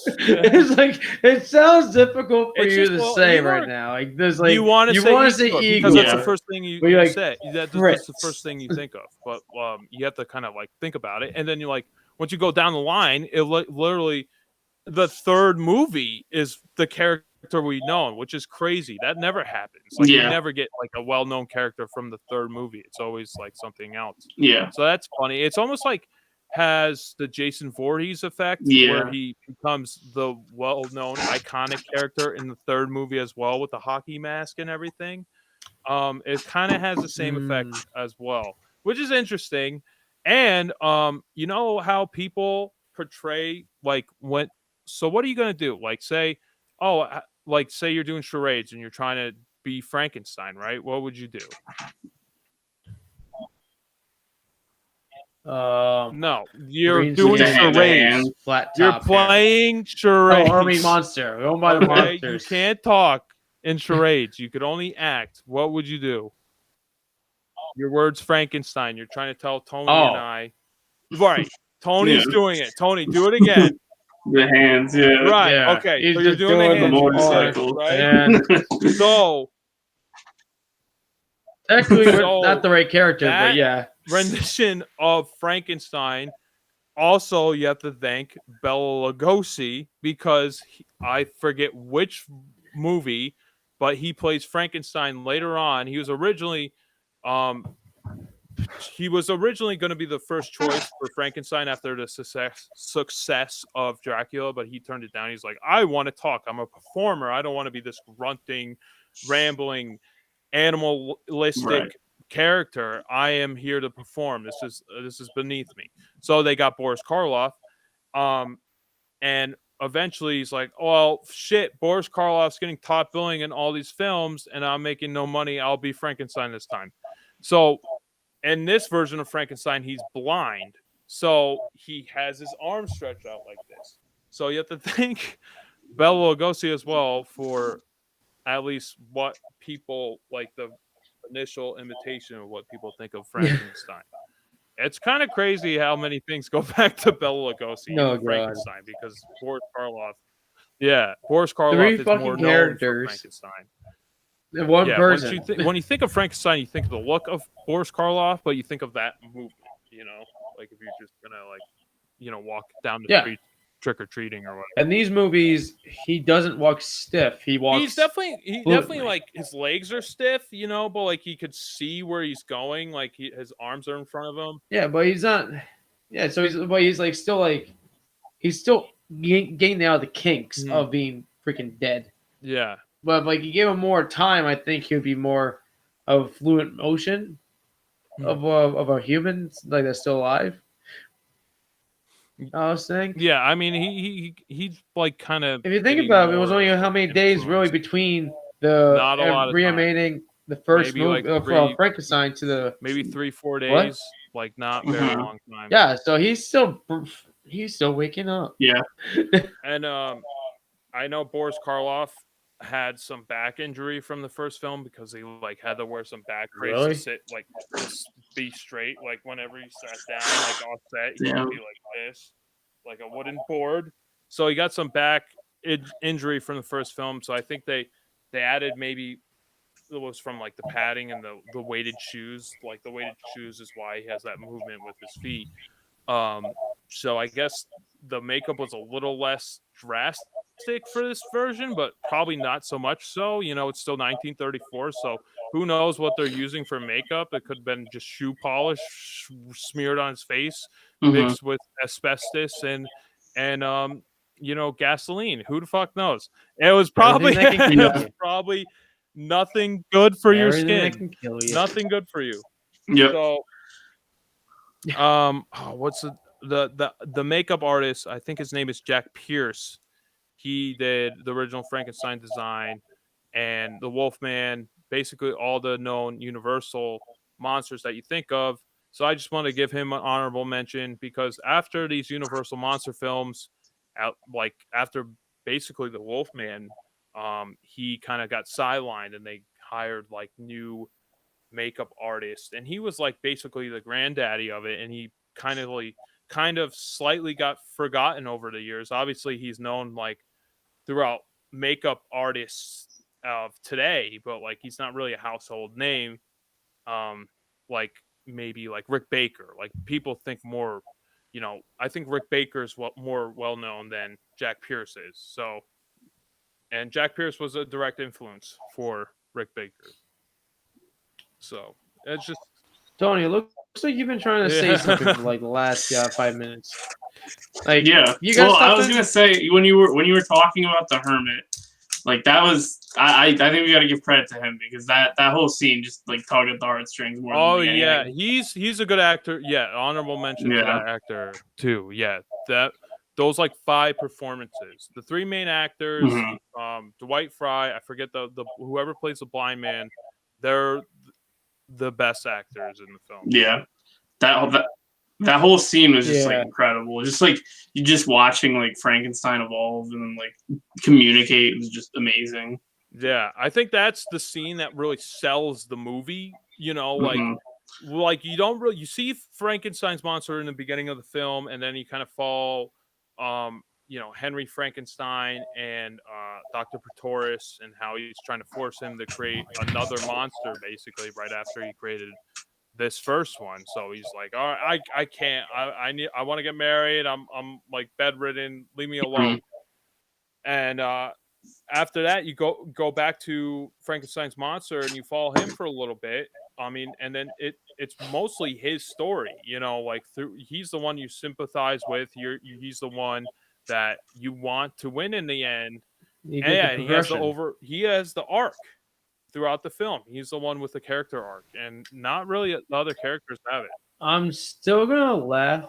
It's like it sounds difficult for you to say Igor, right now. Like there's like you want to say Igor because that's the first thing you say. That's the first thing you think of. But you have to kind of like think about it, and then you're like, once you go down the line, it literally the third movie is the character we know, which is crazy. That never happens. Like you never get like a well-known character from the third movie. It's always like something else. Yeah. So that's funny. It's almost like has the Jason Voorhees effect, where he becomes the well-known iconic character in the third movie as well, with the hockey mask and everything. It kind of has the same effect as well, which is interesting. And you know how people portray like when. So what are you gonna do? Like say you're doing charades and you're trying to be Frankenstein, right? What would you do? No, you're doing charades. Flat top you're playing charades. Army monster. Owned by the monsters. You can't talk in charades. You could only act. What would you do? Your word's Frankenstein. You're trying to tell Tony and I. Right. Tony's doing it. Tony, do it again. The hands, yeah. Right. Yeah, Okay. he's So you're just doing the doing hands. the motorcycle. Right. And So actually, we're So not the right character, that- but yeah. rendition of Frankenstein. Also, you have to thank Bela Lugosi because I forget which movie, but he plays Frankenstein later on. He was originally going to be the first choice for Frankenstein after the success of Dracula, but he turned it down. He's like, I want to talk. I'm a performer. I don't want to be this grunting, rambling, animalistic character. I am here to perform. This is beneath me. So they got Boris Karloff, and eventually he's like, well, shit, Boris Karloff's getting top billing in all these films, and I'm making no money. I'll be Frankenstein this time. So in this version of Frankenstein, he's blind, so he has his arms stretched out like this. So you have to thank Bela Lugosi as well for at least what people like the initial imitation of what people think of Frankenstein. It's kind of crazy how many things go back to Bela Lugosi in Frankenstein because Boris Karloff. Yeah, Boris Karloff is fucking more characters. known for Frankenstein. One person. When you think of Frankenstein, you think of the look of Boris Karloff, but you think of that movement. You know, like if you're just gonna walk down the street trick or treating or whatever. In these movies, he doesn't walk stiff. He walks. He's definitely like his legs are stiff, but like he could see where he's going. Like his arms are in front of him. Yeah, but he's not. Yeah, so he's still getting out of the kinks of being freaking dead. Yeah. But like you give him more time, I think he would be more of fluent motion of a human like that's still alive. I was saying. Yeah, I mean he's like kind of. If you think about it, it was only how many days really between the reanimating the first movie of Frankenstein to the maybe 3-4 days, like not very long time. Yeah, so he's still waking up. Yeah, and I know Boris Karloff had some back injury from the first film because he like had to wear some back brace to sit like be straight, like whenever he sat down like off set he would be like this, like a wooden board. So he got some back injury from the first film. So I think they added, maybe it was from like the padding and the weighted shoes. Like the weighted shoes is why he has that movement with his feet. So I guess the makeup was a little less drastic for this version, but probably not so much so. It's still 1934, so who knows what they're using for makeup. It could have been just shoe polish smeared on his face, mixed with asbestos and gasoline. Who the fuck knows? It was probably nothing good for your skin. Nothing good for you. Yep. So what's the makeup artist? I think his name is Jack Pierce. He did the original Frankenstein design and the Wolfman, basically all the known Universal monsters that you think of. So I just want to give him an honorable mention because after these Universal monster films, after basically the Wolfman, he kind of got sidelined and they hired like new makeup artists, and he was like basically the granddaddy of it, and he kind of slightly got forgotten over the years. Obviously he's known like throughout makeup artists of today, but like he's not really a household name. Like maybe like Rick Baker, like people think more, I think Rick Baker is more well known than Jack Pierce is. So, and Jack Pierce was a direct influence for Rick Baker. So it's just Tony, it looks like you've been trying to say something for like the last 5 minutes. Like, you got I was gonna say when you were talking about the hermit, like that was I think we got to give credit to him because that whole scene just like tugged at the heartstrings more. Than anything. He's a good actor. Yeah, honorable mention to that actor too. Yeah, those like 5 performances. The 3 main actors, Dwight Fry, I forget the whoever plays the blind man, they're the best actors in the film. Yeah, that whole scene was just like incredible. Just like you just watching like Frankenstein evolve and then like communicate was just amazing. Yeah, I think that's the scene that really sells the movie. You know, Mhm. like you don't really you see Frankenstein's monster in the beginning of the film, and then you kind of follow, Henry Frankenstein and Dr. Pretorius, and how he's trying to force him to create another monster, basically right after he created this first one. So he's like, all right, I can't, I want to get married. I'm like bedridden. Leave me alone. Mhm. And after that, you go back to Frankenstein's monster, and you follow him for a little bit. I mean, and then it's mostly his story, like he's the one you sympathize with. He's the one that you want to win in the end. You And get the yeah, progression. he has the arc throughout the film. He's the one with the character arc, and not really the other characters have it. I'm still gonna laugh.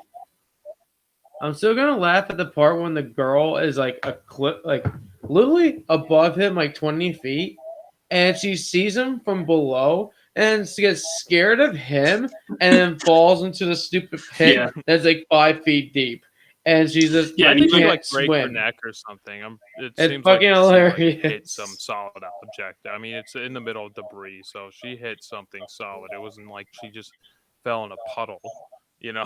I'm still gonna laugh at the part when the girl is like a clip, like literally above him, like 20 feet, and she sees him from below, and she gets scared of him, and then falls into the stupid pit Yeah. that's like 5 feet deep, and she's just Yeah, I you think she can't like break her swim. neck or something. It It's seems fucking like she like hilarious. hit some solid object. I mean, it's in the middle of debris, so she hit something solid. It wasn't like she just fell in a puddle, you know.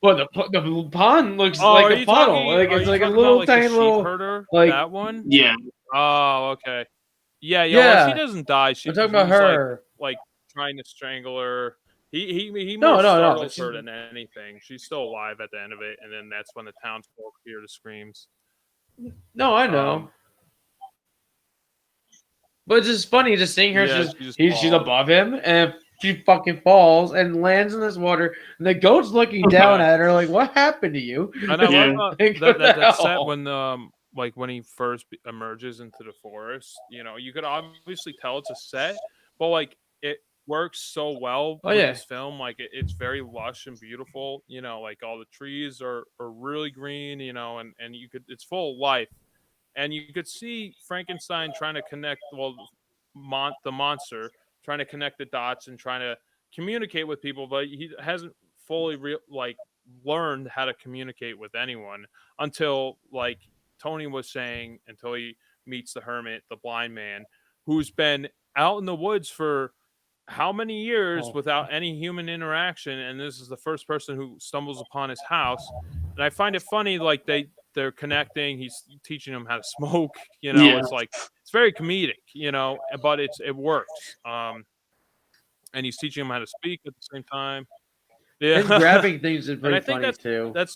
But the pond looks Oh, like are a you puddle. talking? Like Are it's you like a talking about little like the tiny sheep little herder? like That one? Yeah. Oh, okay. Yeah, well, she yeah. doesn't die. I'm talking about He's her. like trying to strangle her. He more No. startles her than anything. She's still alive at the end of it, and then that's when the townsfolk hear the screams. No, I know. But it's just funny just seeing her. Yeah, She's above him, and she fucking falls and lands in this water. And the goat's looking down at her like, "What happened to you?" And I Yeah. love Like, what the that set hell? when he first emerges into the forest. You could obviously tell it's a set, but like it works so well Oh, with yeah. this film. Like it's very lush and beautiful. Like all the trees are really green. And it's full of life, and you could see Frankenstein trying to connect. Well, the monster trying to connect the dots and trying to communicate with people, but he hasn't fully learned how to communicate with anyone until, like Tony was saying, until he meets the hermit, the blind man, who's been out in the woods for how many years Oh. without any human interaction, and this is the first person who stumbles upon his house. And I find it funny, like they're connecting. He's teaching him how to smoke. Yeah. It's like it's very comedic, but it works. And he's teaching him how to speak at the same time. Yeah, His grabbing things is and pretty I think funny too. that's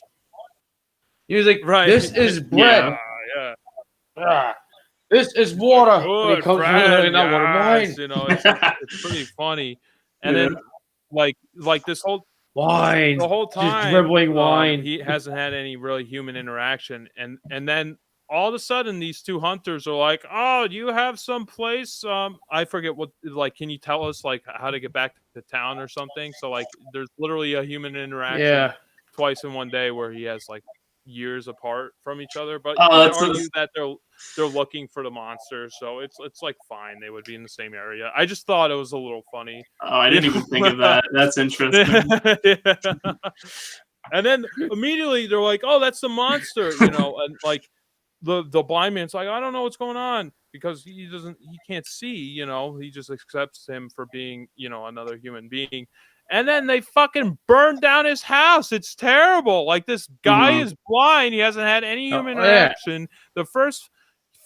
He was like, right. "This is bread. Yeah. Ah, this is water." And Good he comes friend, with not one of mine. yes, it's pretty funny. And then like this whole Wine. the whole time Just dribbling wine. he hasn't had any really human interaction, and then all of a sudden these two hunters are like, oh, do you have some place, I forget what, like, can you tell us like how to get back to town or something? So like there's literally a human interaction Yeah. twice in one day where he has like years apart from each other, but Oh, you that's could argue that they're looking for the monster, so it's like fine, they would be in the same area. I just thought it was a little funny. Oh, I didn't even think of that. That's interesting. Yeah. And then immediately they're like, "Oh, that's the monster," and like the blind man's like, "I don't know what's going on," because he can't see, he just accepts him for being, another human being. And then they fucking burn down his house. It's terrible. Like, this guy is blind. He hasn't had any human interaction. The first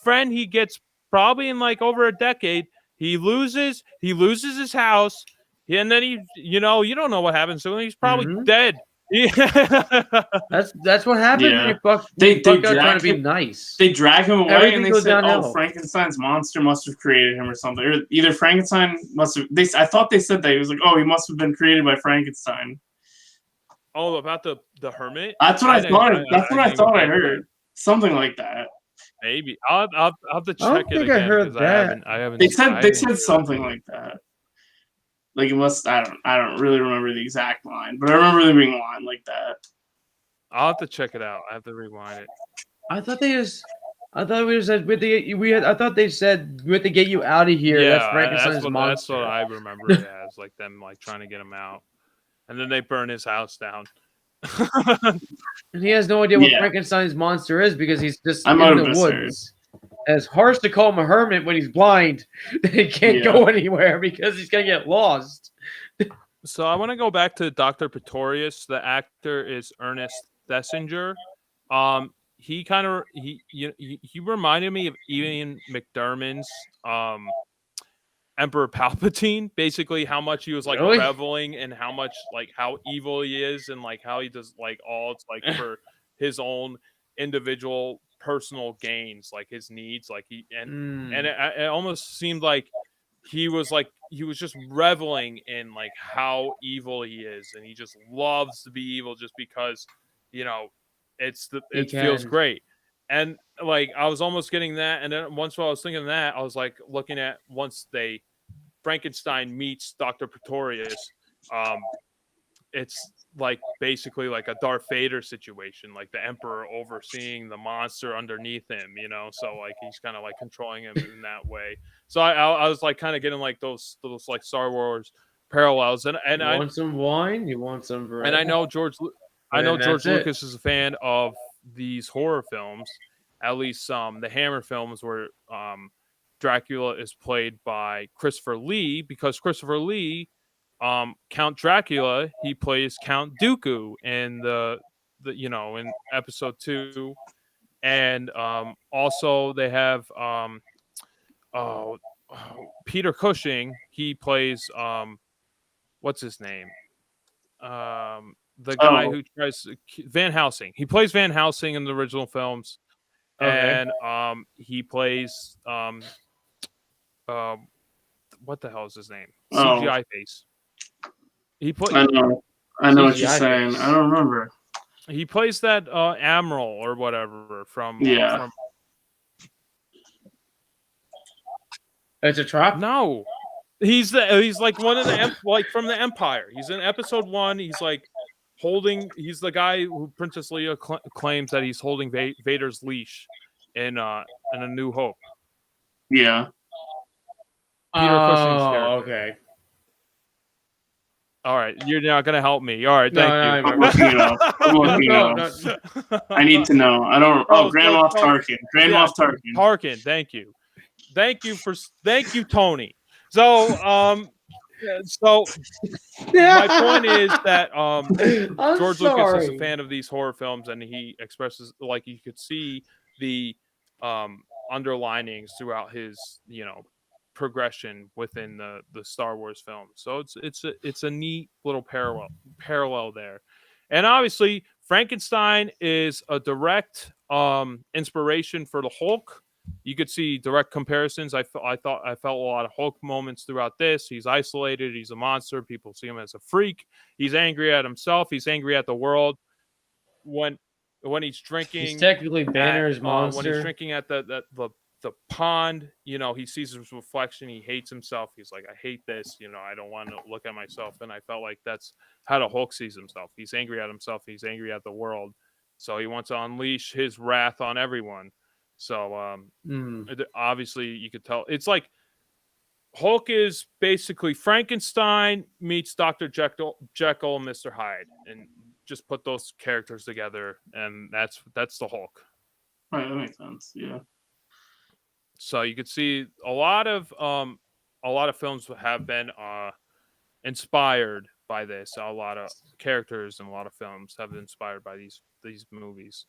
friend he gets probably in like over a decade, he loses his house, and then you don't know what happens to him. He's probably dead. That's what happens when you fuck out trying to be nice. They drag him away. Everything and they goes said, downhill. "Oh, Frankenstein's monster must have created him or something." Or either Frankenstein must have. I thought they said that he was like, "Oh, he must have been created by Frankenstein." Oh, about the hermit? That's what I thought. That's what I thought I heard. Something like that. Maybe I'll have to check I don't think I heard that. I haven't. They said something like that. Like it must. I don't really remember the exact line, but I remember there being a line like that. I'll have to check it out. I have to rewind it. I thought they said I thought they said we have to get you out of here. Yeah, that's Frankenstein's That's monster. what I remember it as, like them like trying to get him out, and then they burn his house down. And he has no idea what Frankenstein's monster is because he's just in the woods. And it's harsh to call him a hermit when he's blind. He can't go anywhere because he's gonna get lost. So I want to go back to Dr. Pretorius. The actor is Ernest Thesiger. He kind of he reminded me of Ian McDiarmid's Emperor Palpatine. Basically, how much he was like reveling in how much like how evil he is and like how he does like all it's like for his own individual personal gains, like his needs, like and it almost seemed like he was just reveling in like how evil he is, and he just loves to be evil just because it feels great. And like I was almost getting that, and then once while I was thinking of that, I was like looking at once Frankenstein meets Dr. Pretorius, it's like basically like a Darth Vader situation, like the Emperor overseeing the monster underneath him, so like he's kind of like controlling him in that way. So I was like kind of getting like those like Star Wars parallels, and you want some wine, you want some bread. And I know George Lucas is a fan of these horror films, at least the Hammer films where Dracula is played by Christopher Lee, because Christopher Lee, Count Dracula, he plays Count Dooku in the in episode 2, and also they have Peter Cushing, he plays what's his name, the guy who tries Van Helsing. He plays Van Helsing in the original films, and he plays what the hell is his name? CGI face. He I know what you're saying. I don't remember. He plays that admiral or whatever from It's a trap. No, he's like one of the like from the Empire. He's in episode 1. He's like he's the guy who Princess Leia claims that he's holding Vader's leash in A New Hope. Yeah. Peter Cushing's character. Okay. All right, you're not gonna help me. All right, thank you. I'm looking it up. I need to know. I don't. Grand Moff Tarkin. Grand Moff Tarkin. Tarkin. Thank you, Tony. So, my point is that George Lucas is a fan of these horror films, and he expresses like you could see the underlinings throughout his progression within the Star Wars film. So it's a neat little parallel there. And obviously Frankenstein is a direct inspiration for the Hulk. You could see direct comparisons. I felt a lot of Hulk moments throughout this. He's isolated, he's a monster, people see him as a freak, he's angry at himself, he's angry at the world. When he's drinking, he's technically Banner's monster. When he's drinking at the pond, he sees his reflection, he hates himself, he's like, I hate this, I don't want to look at myself. And I felt like that's how the Hulk sees himself. He's angry at himself, he's angry at the world, so he wants to unleash his wrath on everyone. So obviously you could tell it's like Hulk is basically Frankenstein meets Dr. Jekyll and Mr. Hyde, and just put those characters together, and that's the Hulk. Right, that makes sense. Yeah. So you could see a lot of films have been inspired by this. A lot of characters and a lot of films have been inspired by these movies.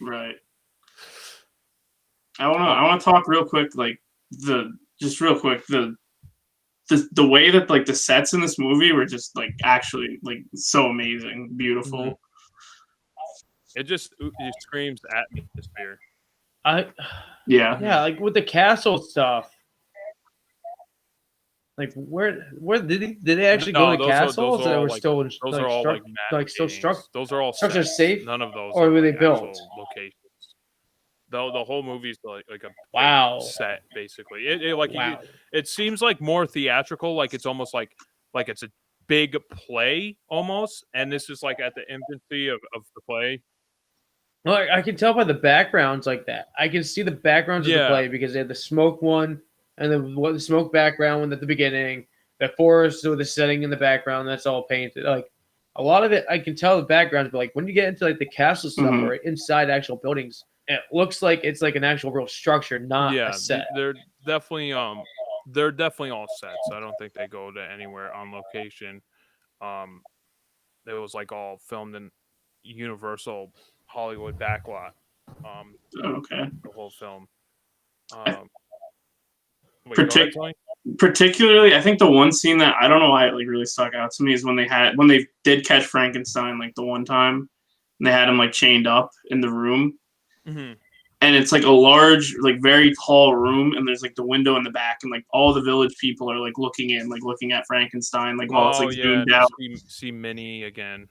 Right. I want to talk real quick, like the way that like the sets in this movie were just like actually like so amazing, beautiful. Mm-hmm. It screams atmosphere. Yeah, like with the castle stuff. Like where did they actually go to castles? That were still struck. Those are all structures safe. None of those, or were they built? Locations. The whole movie's like a set basically. It seems like more theatrical, like it's almost like it's a big play almost, and this is like at the infancy of the play. Well, I can tell by the backgrounds like that. I can see the backgrounds of the play because they had the smoke one and the smoke background one at the beginning, the forest with the setting in the background. That's all painted. Like a lot of it I can tell the backgrounds, but like when you get into like the castle stuff Mhm. or inside actual buildings, it looks like it's like an actual real structure, not Yeah, a set. they're definitely all sets. I don't think they go to anywhere on location. Um, it was like all filmed in Universal Hollywood backlot. Okay. The whole film. Wait, go ahead, Partic- Tony. Particularly, I think the one scene that I don't know why it like really stuck out to me is when they did catch Frankenstein like the one time, and they had him like chained up in the room, Mm-hmm. and it's like a large, like very tall room, and there's like the window in the back, and like all the village people are like looking at Frankenstein, like while it's like Yeah, zoomed out. see Minnie again.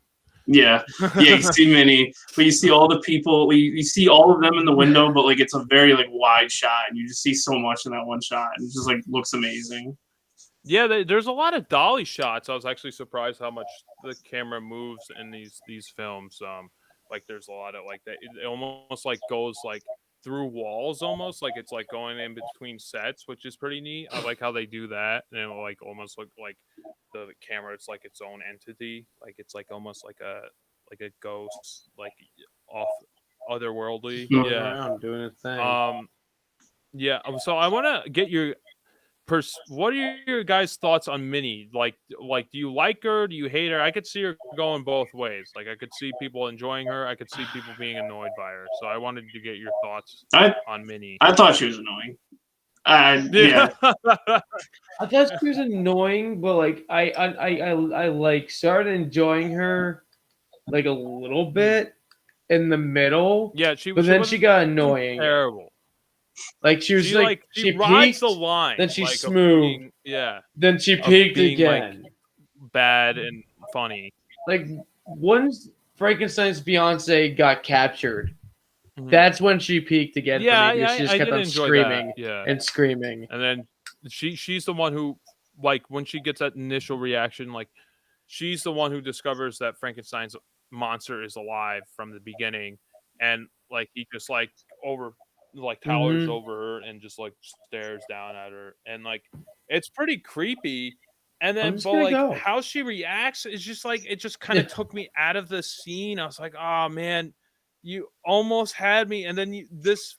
Yeah, you see Minnie, but you see all the people. You see all of them in the window, but like it's a very like wide shot, and you just see so much in that one shot, and it just like looks amazing. Yeah, there's a lot of dolly shots. I was actually surprised how much the camera moves in these films. Like there's a lot of like that. It almost like goes like through walls, almost like it's like going in between sets, which is pretty neat. I like how they do that, and it like almost look like the camera. It's like its own entity. Like it's like almost like a ghost, like off otherworldly. Mhm. Yeah. Around doing a thing. Yeah. So I want to get your what are your guys' thoughts on Minnie? Like, do you like her? Do you hate her? I could see her going both ways. Like, I could see people enjoying her. I could see people being annoyed by her. So I wanted to get your thoughts on Minnie. I thought she was annoying. Yeah. I thought she was annoying, but like I like started enjoying her like a little bit in the middle. Yeah, but then she got annoying. Terrible. Like she was she rides peaked, the line. then she like, of smooth, being- yeah, then she of peaked being, like, again. bad and funny. Like once Frankenstein's fiance got captured, Mhm. that's when she peaked again. Yeah, for me, because she just I kept did on enjoy screaming that. Yeah, and screaming. and then she's the one who, like, when she gets that initial reaction, like, she's the one who discovers that Frankenstein's monster is alive from the beginning, and like he just like towers Mhm. over her and just like stares down at her, and like it's pretty creepy. And I'm then, just but gonna like go. how she reacts is just like it just kind of took me out of the scene. I was like, oh man, you almost had me, and then this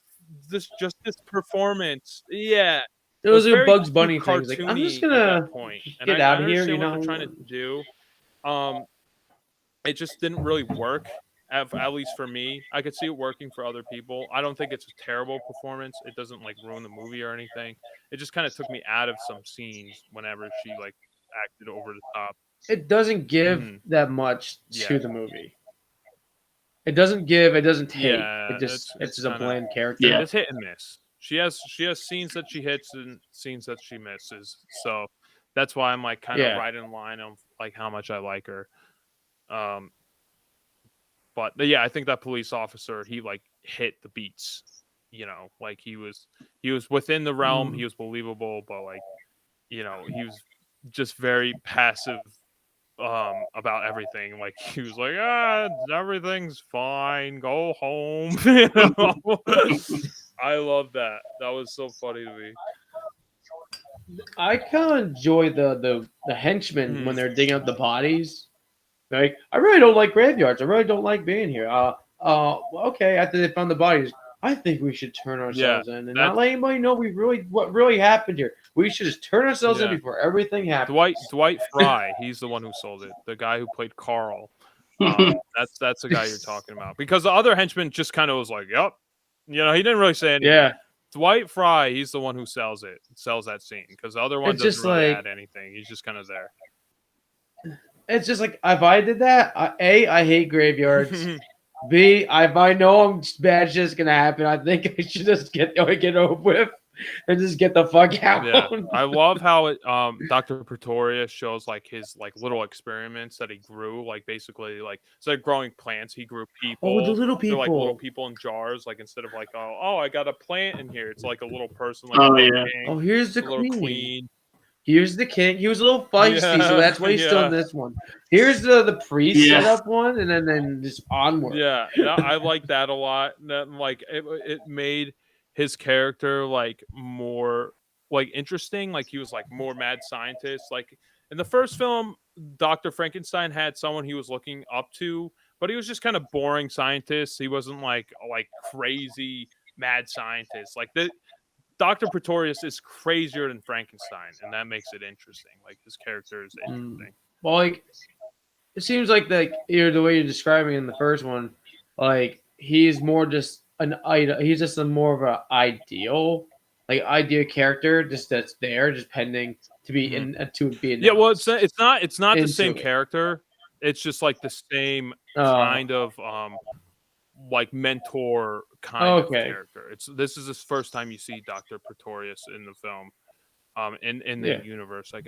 performance, yeah. It It was was a very Bugs too Bunny thing. It's like I'm just cartoony at gonna that point, and get I out of here. understand You what know, they're trying to do. It just didn't really work, at least for me. I could see it working for other people. I don't think it's a terrible performance. It doesn't like ruin the movie or anything. It just kind of took me out of some scenes whenever she like acted over the top. it doesn't give Mhm. that much to Yeah. the movie. It doesn't give. It doesn't take. Yeah, It's it's just a kinda- bland character. Yeah. It's hit and miss. She has scenes that she hits and scenes that she misses. So that's why I'm like kind of Yeah. right in line of like how much I like her. But yeah, I think that police officer, he like hit the beats. You know, like he was within the realm. He was believable, but like, you know, he was just very passive about everything. Like he was like, everything's fine, go home. You know? I love that. That was so funny to me. I kind of enjoy the henchmen when they're digging up the bodies. Like, I really don't like graveyards. I really don't like being here. Okay. After they found the bodies, I think we should turn ourselves in and not let anybody know what really happened here. We should just turn ourselves in before everything happens. Dwight Fry, he's the one who sold it. The guy who played Carl. That's the guy you're talking about. Because the other henchman just kind of was like, "Yep," you know, he didn't really say anything. Yeah. Dwight Fry, he's the one who sells that scene, because the other one It's doesn't just really like- add anything. He's just kind of there. It's just like if I did that, I hate graveyards. B, if I know bad shit's gonna happen, I think I should just get over with and just get the fuck out. Yeah, I love how it Dr. Pretorius shows like his like little experiments that he grew, like basically like instead of growing plants, he grew people. Oh, the little They're like little people. people in jars, like instead of like oh I got a plant in here, it's like a little person, like Oh, a little yeah. king, Oh, here's the a little queen. queen. Here's the king. He was a little feisty, so that's why he's still in this one. Here's the priest Yeah. setup one, and then just onward. Yeah, I like that a lot. That like it made his character like more like interesting. Like he was like more mad scientist. Like in the first film, Dr. Frankenstein had someone he was looking up to, but he was just kind of boring scientist. He wasn't like crazy mad scientist. Like the Dr. Pretorius is crazier than Frankenstein, and that makes it interesting. Like his character is interesting. Well, like it seems like the way you're describing it in the first one, like he's more just an idol. He's just a more of an ideal character, just that's there, just pending to be in to be announced. Yeah, well, it's not the same it. character. It's just like the same kind of like mentor kind of character. This is the first time you see Dr. Pretorius in the film, in the universe. I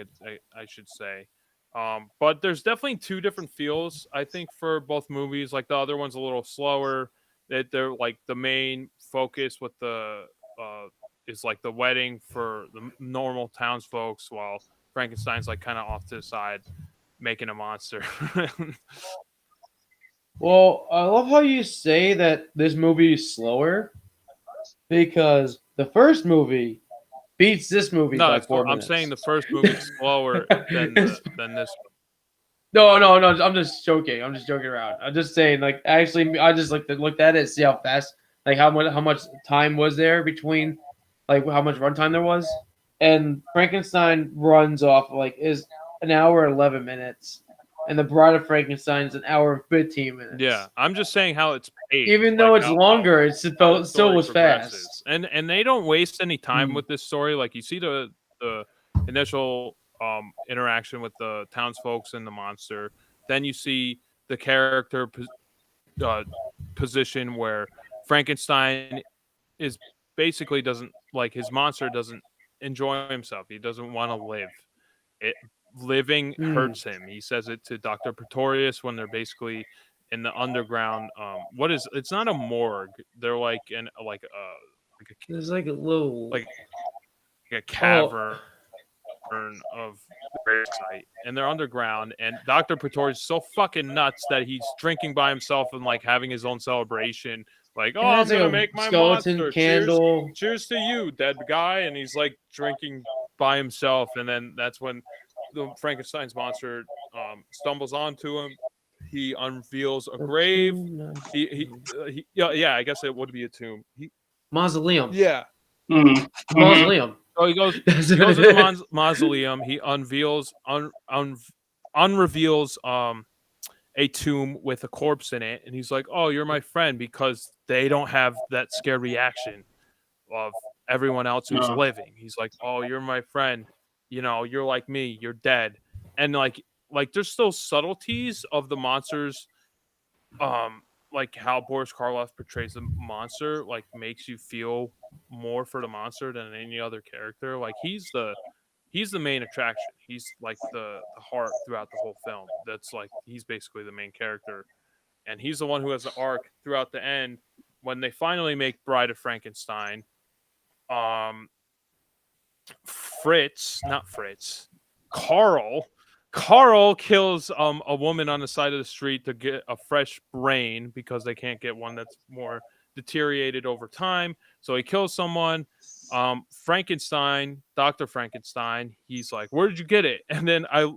should say. But there's definitely two different feels, I think, for both movies. Like the other one's a little slower. They're like the main focus with the is like the wedding for the normal townsfolk, while Frankenstein's like kind of off to the side making a monster. Well, I love how you say that this movie is slower, because the first movie beats this movie by 4 minutes. I'm saying the first movie is slower than this one. No. I'm just joking. I'm just joking around. I'm just saying, like, actually, I just looked at it, see how fast, like, how much time was there between, like, how much runtime there was, and Frankenstein runs off is an hour and 11 minutes, and the Bride of Frankenstein is an hour and 15 minutes. Yeah, I'm just saying how it's paced. Even though it's longer, it still was fast. And they don't waste any time with this story. Like, you see the initial interaction with the townsfolk and the monster. Then you see the character position where Frankenstein is basically his monster doesn't enjoy himself. He doesn't want to live. Living hurts him. He says it to Dr. Pretorius when they're basically in the underground. It's not a morgue. They're there's like a little a cavern of the site, and they're underground. And Dr. Pretorius is so fucking nuts that he's drinking by himself and like having his own celebration. Like, oh, I'm gonna make my monster. Candle. Cheers to you, dead guy. And he's like drinking by himself, and then that's when the Frankenstein's monster stumbles onto him. He unveils a grave. I guess it would be a tomb. Mausoleum. Yeah. Mm-hmm. Mausoleum. So he goes to the mausoleum. He unveils, unreveals a tomb with a corpse in it, and he's like, "Oh, you're my friend," because they don't have that scared reaction of everyone else who's living. He's like, "Oh, you're my friend. You're like me. You're dead." And like there's still subtleties of the monsters, like how Boris Karloff portrays the monster, like makes you feel more for the monster than any other character. Like he's the main attraction. He's like the heart throughout the whole film. That's like he's basically the main character, and he's the one who has the arc throughout the end when they finally make Bride of Frankenstein. Carl kills a woman on the side of the street to get a fresh brain because they can't get one that's more deteriorated over time. So he kills someone. Dr. Frankenstein, he's like, "Where did you get it?" And then I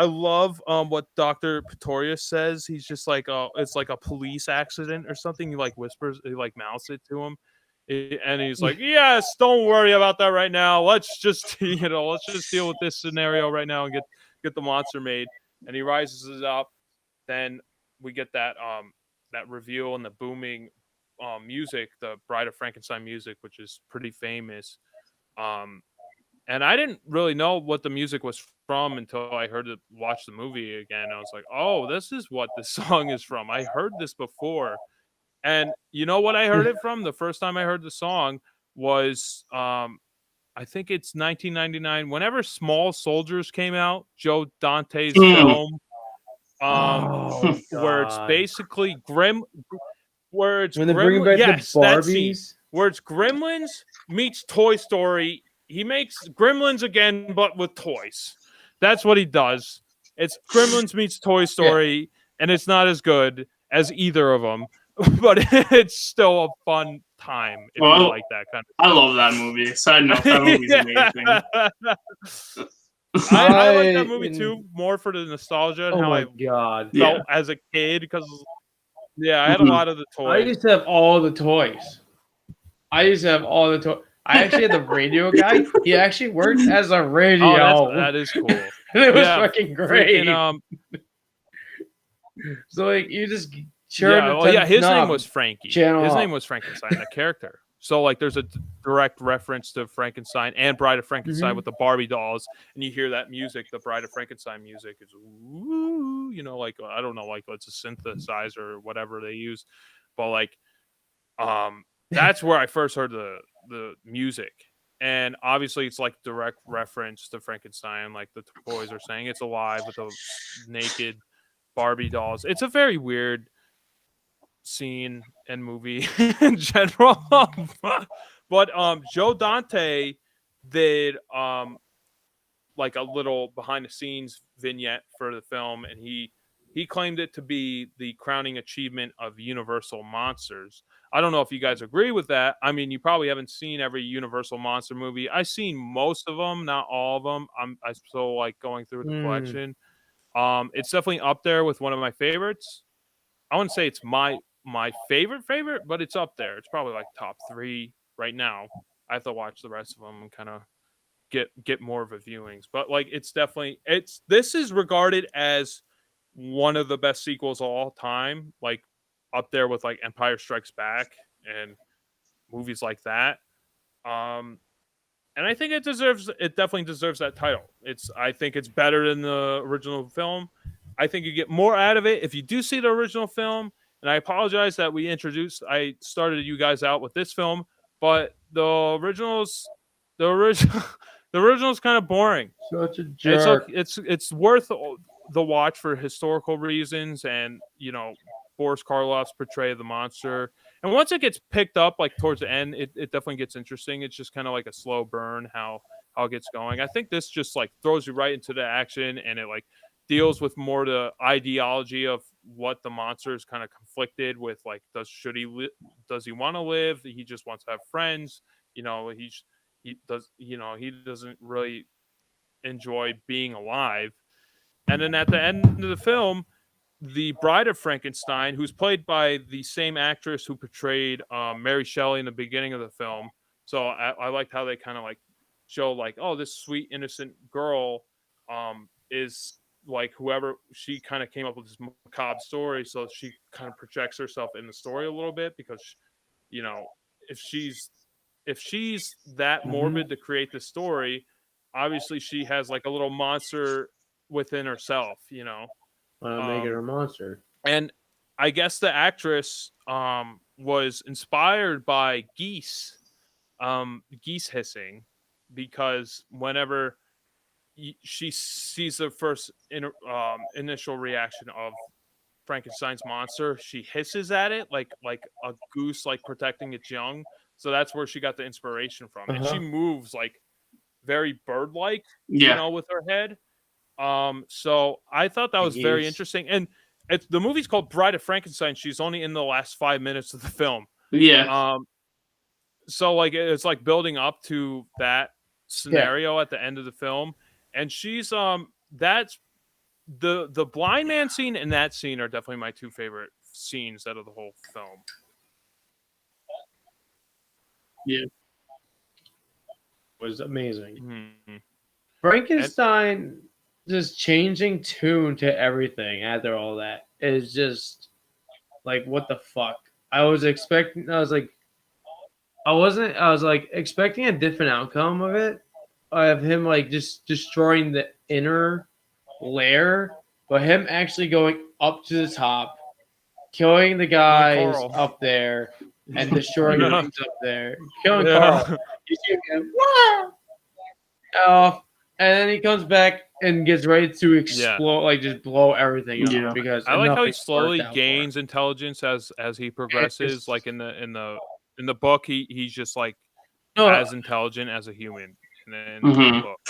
love what Dr. Pretorius says. He's just like, it's like a police accident or something. He like whispers, he like mouths it to him. And he's like, "Yes, don't worry about that right now. Let's just deal with this scenario right now and get the monster made." And he rises it up. Then we get that reveal and the booming music, the Bride of Frankenstein music, which is pretty famous. And I didn't really know what the music was from until I watched the movie again. I was like, "Oh, this is what the song is from. I heard this before." And you know what I heard it from? The first time I heard the song was, I think it's 1999. Whenever Small Soldiers came out, Joe Dante's film, where it's basically where it's Barbies, where it's Gremlins meets Toy Story. He makes Gremlins again, but with toys. That's what he does. It's Gremlins meets Toy Story, and it's not as good as either of them. But it's still a fun time if you like that kind of I love that movie. Side note, that movie's amazing. I like that movie too, more for the nostalgia and Oh how my I god. felt as a kid because I had a Mhm. lot of the I toys. used to have all the toys. I actually had the radio guy. He actually worked as a radio. Oh, that is cool. It was Yeah, fucking great. Freaking So like you just his name was Frankie. channel His up. name was Frankenstein, the character. So like there's a direct reference to Frankenstein and Bride of Frankenstein Mhm. with the Barbie dolls, and you hear that music, the Bride of Frankenstein music is woo, like I don't know, like it's a synthesizer or whatever they use, but like that's where I first heard the music. And obviously it's like direct reference to Frankenstein, like the toys are saying it's alive with those naked Barbie dolls. It's a very weird scene and movie in general. But Joe Dante did like a little behind the scenes vignette for the film, and he claimed it to be the crowning achievement of Universal Monsters. I don't know if you guys agree with that. I mean, you probably haven't seen every Universal Monster movie. I've seen most of them, not all of them. I still like going through the collection. It's definitely up there with one of my favorites. I wouldn't say it's my favorite, but it's up there. It's probably like top 3 right now. I have to watch the rest of them and kind of get more of a viewings. But like this is regarded as one of the best sequels of all time, like up there with like Empire Strikes Back and movies like that. And I think it definitely deserves that title. I think it's better than the original film. I think you get more out of it if you do see the original film. And I apologize that I started you guys out with this film, but the original's the original the original's kind of boring. Such a And jerk. it's worth the watch for historical reasons, and Boris Karloff's portrayal of the monster. And once it gets picked up, like towards the end, it definitely gets interesting. It's just kind of like a slow burn how it gets going. I think this just like throws you right into the action, and it like deals with more the ideology of what the monster is kind of conflicted with. Like, does he want to live? He just wants to have friends. He doesn't really enjoy being alive. And then at the end of the film, the Bride of Frankenstein, who's played by the same actress who portrayed Mary Shelley in the beginning of the film. So I liked how they kind of like show like, oh, this sweet innocent girl is like whoever, she kind of came up with this macabre story, so she kind of projects herself in the story a little bit because if she's that morbid to create the story, obviously she has like a little monster within herself. Make it a monster. And I guess the actress was inspired by geese hissing, because whenever she sees the first initial reaction of Frankenstein's monster, she hisses at it like a goose like protecting its young. So that's where she got the inspiration from. And she moves like very bird-like, with her head. So I thought that was very interesting. And the movie's called Bride of Frankenstein. She's only in the last 5 minutes of the film. Yeah. So like it's like building up to that scenario at the end of the film, and she's that's the blind man scene and that scene are definitely my 2 favorite scenes out of the whole film. Yeah. Was amazing. Mm-hmm. Frankenstein just changing tune to everything after all that is just like, what the fuck? I was expecting a different outcome of it, of him like just destroying the inner layer, but him actually going up to the top, killing the guys up there, and destroying things up there, killing Carl. You see him off, and then he comes back and gets ready to explode, like just blow everything up. Because I like how he slowly gains intelligence as he progresses. Like in the book, he's just like as intelligent as a human, and then in the book.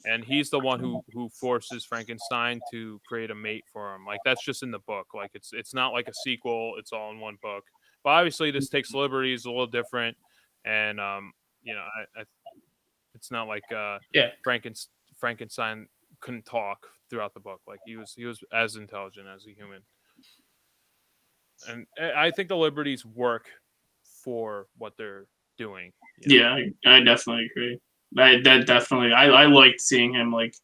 And he's the one who forces Frankenstein to create a mate for him. Like that's just in the book. Like it's not like a sequel. It's all in one book. But obviously, this takes liberties a little different, and it's not like Frankenstein couldn't talk throughout the book. Like he was as intelligent as a human. And I think the Liberties work for what they're doing. You know? Yeah, I definitely agree. I liked seeing him like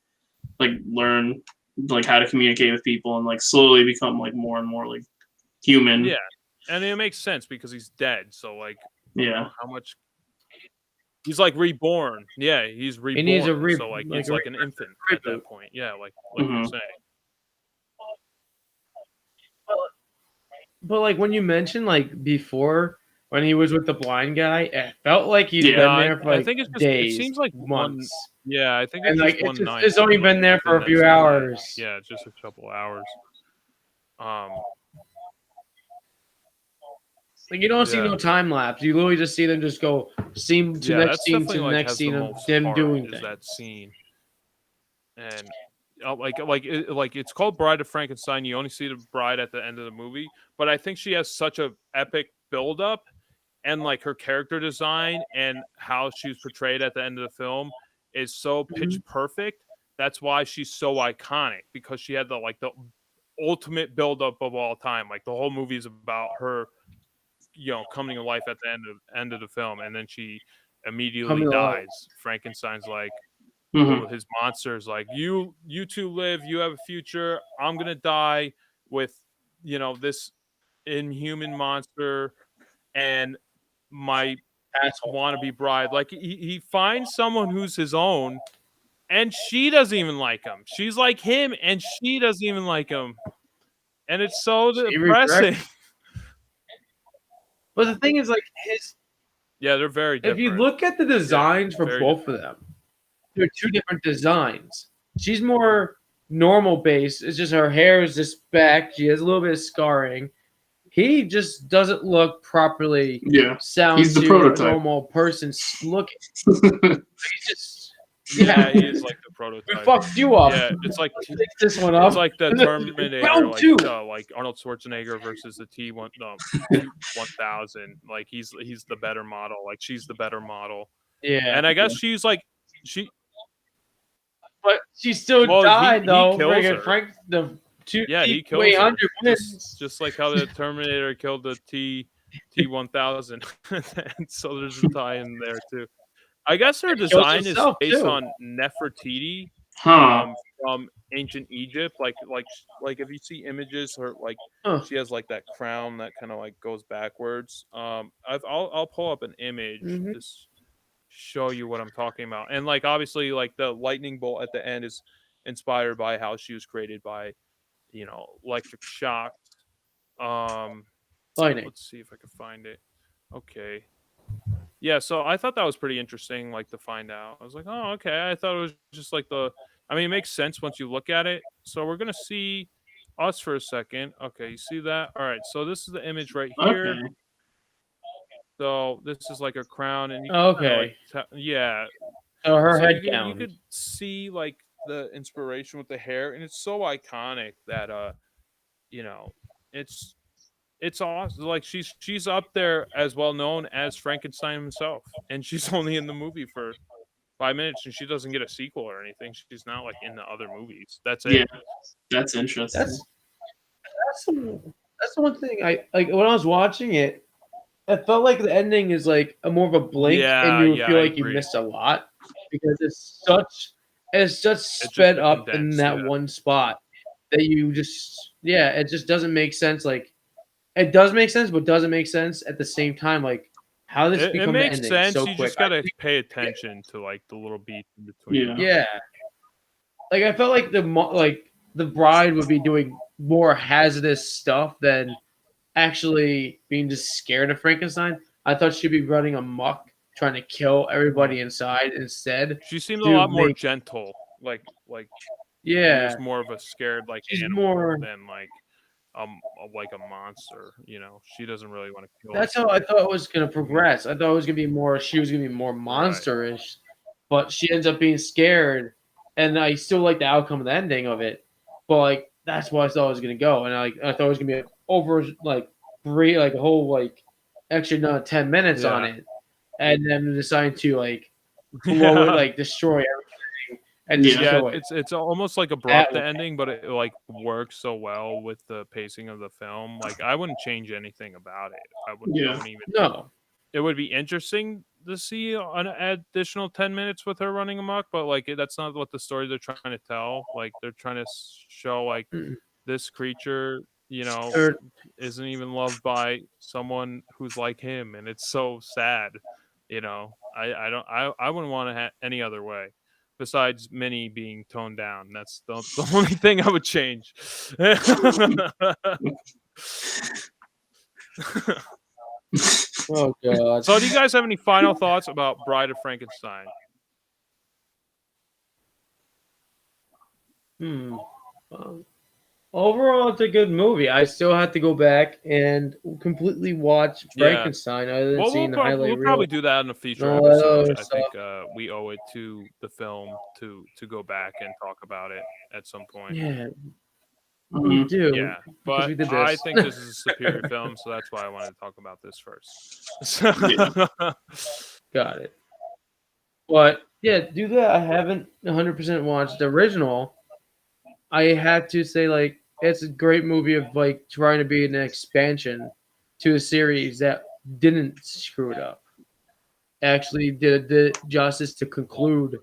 learn like how to communicate with people and like slowly become like more and more like human. Yeah, and it makes sense because he's dead. So like, how much he's like reborn. Yeah, he's reborn. He needs a so like it's like an infant at that point. Yeah, like you're saying. But like when you mentioned like before when he was with the blind guy, it felt like he's been there for like I think it's just, days. It seems like months. I think it's and like just one night. it's only been there for a few hours. Yeah, it's just a couple hours. Like you don't see no time lapse. You literally just see them just go scene to next scene to the next scene of them doing things. That scene, and it's called Bride of Frankenstein. You only see the bride at the end of the movie, but I think she has such a epic build-up, and like her character design and how she's portrayed at the end of the film is so pitch perfect. That's why she's so iconic, because she had the ultimate build-up of all time. Like the whole movie is about her, coming to life at the end of the film, and then she immediately dies. Frankenstein's like, his monster's like, you two live, you have a future. I'm gonna die with this inhuman monster and my wannabe bride. Like he finds someone who's his own, and she doesn't even like him. She's like him, and she doesn't even like him, and it's so depressing. But the thing is, like they're very different. If you look at the designs for both of them, they're two different designs. She's more normal base. It's just her hair is just back. She has a little bit of scarring. He just doesn't look properly. Yeah, he's the prototype. A normal person looking. He's just. Yeah, he is like the prototype. We fucked you up. Yeah, it's like this one up. It's like the Terminator, like Arnold Schwarzenegger versus the T-1000. Like he's the better model. Like she's the better model. Yeah, and I guess she's like but she still died though. He kills her. Frank, he kills her. Just like how the Terminator killed the T-1000. And so there's a tie in there too. I guess her design is based on Nefertiti from ancient Egypt. Like if you see images, her she has like that crown that kind of like goes backwards. I'll pull up an image to show you what I'm talking about. And like obviously like the lightning bolt at the end is inspired by how she was created by electric shock. Lightning. Let's see if I can find it. Okay. Yeah, so I thought that was pretty interesting, like to find out. I was like, oh, okay. I thought it was just like it makes sense once you look at it. So we're gonna see us for a second. Okay, you see that? All right. So this is the image right here. Okay. So this is like a crown, and you yeah. So her head down. You could see like the inspiration with the hair, and it's so iconic that it's awesome. Like she's up there as well known as Frankenstein himself, and she's only in the movie for 5 minutes, and she doesn't get a sequel or anything. She's not like in the other movies. That's it. Yeah, that's interesting. That's the one thing I like when I was watching it. I felt like the ending is like more of a blink, and you feel like you missed a lot because it's such sped up in that one spot that you just it just doesn't make sense. Like it does make sense, but doesn't make sense at the same time. Like how this become the ending so quick. It makes sense. You just gotta pay attention to like the little beats in between. Yeah. Like I felt like the bride would be doing more hazardous stuff than actually being just scared of Frankenstein. I thought she'd be running amok, trying to kill everybody inside instead. She seemed a lot more gentle. Like yeah, more of a scared she's animal more than like a monster. She doesn't really want to kill. That's how I thought it was gonna progress. I thought it was gonna be more. She was gonna be more monsterish, but she ends up being scared. And I still like the outcome of the ending of it, but like that's why I thought it was gonna go. And I thought it was gonna be over a whole extra another 10 minutes on it, and then deciding to blow it, destroy everything, and just Yeah. show it. it's almost like abrupt That- the ending, but it like works so well with the pacing of the film. Like I wouldn't change anything about it. I wouldn't even. No, It would be interesting to see an additional 10 minutes with her running amok, but like that's not what the story they're trying to tell. Like they're trying to show like Mm-mm. this creature, Or- isn't even loved by someone who's like him, and it's so sad. I wouldn't want to any other way. Besides Minnie being toned down, that's the only thing I would change. oh god. So, do you guys have any final thoughts about Bride of Frankenstein? Overall, it's a good movie. I still have to go back and completely watch Yeah. Frankenstein other than Well, seeing the we'll highlight reel. probably do that in a future No, that episode. other I think we owe it to the film to go back and talk about it at some point. Yeah, Mhm. we do. Yeah, because but we did I this. think this is a superior film, so that's why I wanted to talk about this first. Got it. But yeah, do that. I haven't 100% watched the original. I had to say, like, it's a great movie of like trying to be an expansion to a series that didn't screw it up. Actually, did the justice to conclude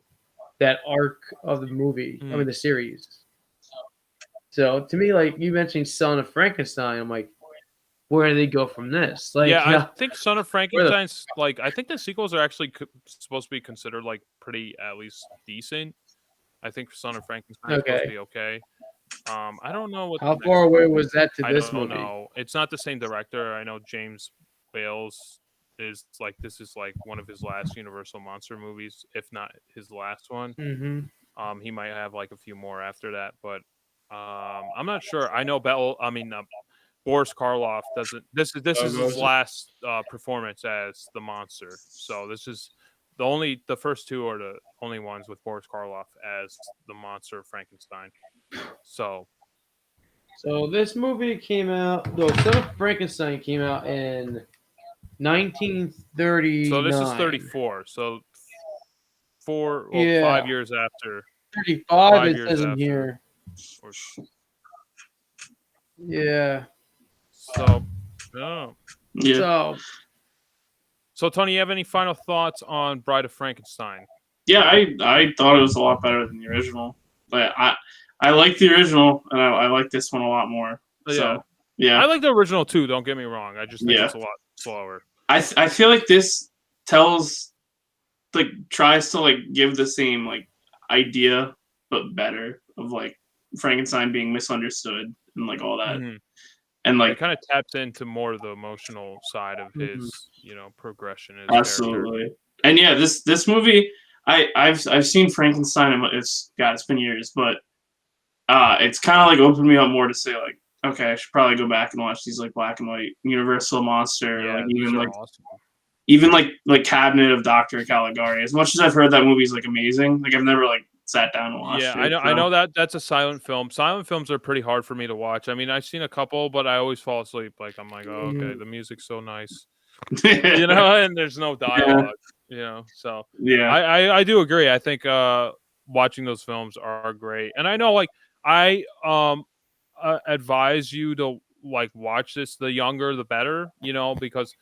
that arc of the movie. I mean, the series. So to me, like you mentioned, Son of Frankenstein, I'm like, where do they go from this? Like, Yeah, I think Son of Frankenstein's like I think the sequels are actually supposed to be considered like pretty at least decent. I think Son of Frankenstein is supposed to be okay. I don't know what. how far away was that to I this don't movie? know. It's not the same director. I know James Wales is like this is like one of his last Universal monster movies, if not his last one. Mm-hmm. He might have like a few more after that, but I'm not sure. I know Boris Karloff doesn't. This is his last performance as the monster. So this is the first two are the only ones with Boris Karloff as the monster of Frankenstein. So this movie came out. No, Son of Frankenstein came out in 1939. So this is 34. So 5 years after. 35 5 it years says in after. here. Or, Yeah. so, oh. Yeah. So Tony, you have any final thoughts on Bride of Frankenstein? Yeah, I thought it was a lot better than the original, but I like the original and I like this one a lot more. So yeah, I like the original too. Don't get me wrong. I just think it's a lot slower. I feel like this tries to like give the same like idea but better of like Frankenstein being misunderstood and like all that. Mhm. And like it kind of taps into more of the emotional side of his, progression. Absolutely. Character. And yeah, this movie, I've seen Frankenstein. And it's been years, but it's kind of like opened me up more to say like, okay, I should probably go back and watch these like black and white Universal monster, Yeah, like these even are like awesome. even like Cabinet of Dr. Caligari. As much as I've heard that movie's like amazing, like I've never like sat down and watched it. I know that's a silent film. Silent films are pretty hard for me to watch. I mean, I've seen a couple, but I always fall asleep. Like I'm like, oh, okay, the music's so nice, and there's no dialogue, So yeah, I do agree. I think watching those films are great, and I know like I advise you to like watch this. The younger, the better, because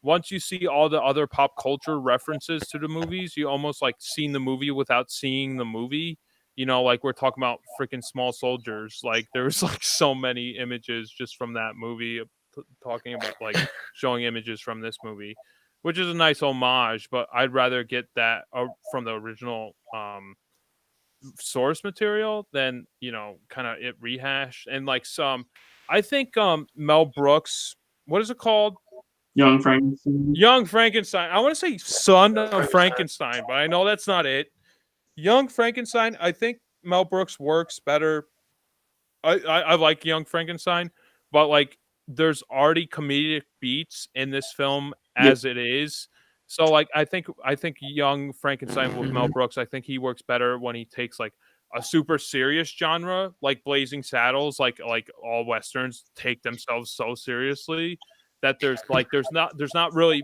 once you see all the other pop culture references to the movies, you almost like seen the movie without seeing the movie. Like we're talking about freaking Small Soldiers. Like there's like so many images just from that movie talking about like showing images from this movie, which is a nice homage, but I'd rather get that from the original source material than, kind of it rehashed. And like I think Mel Brooks, what is it called? Young Frankenstein. I want to say Son of Frankenstein, but I know that's not it. Young Frankenstein. I think Mel Brooks works better. I like Young Frankenstein, but like there's already comedic beats in this film as it is. So like I think Young Frankenstein with Mel Brooks, I think he works better when he takes like a super serious genre like Blazing Saddles, like all westerns take themselves so seriously that there's not really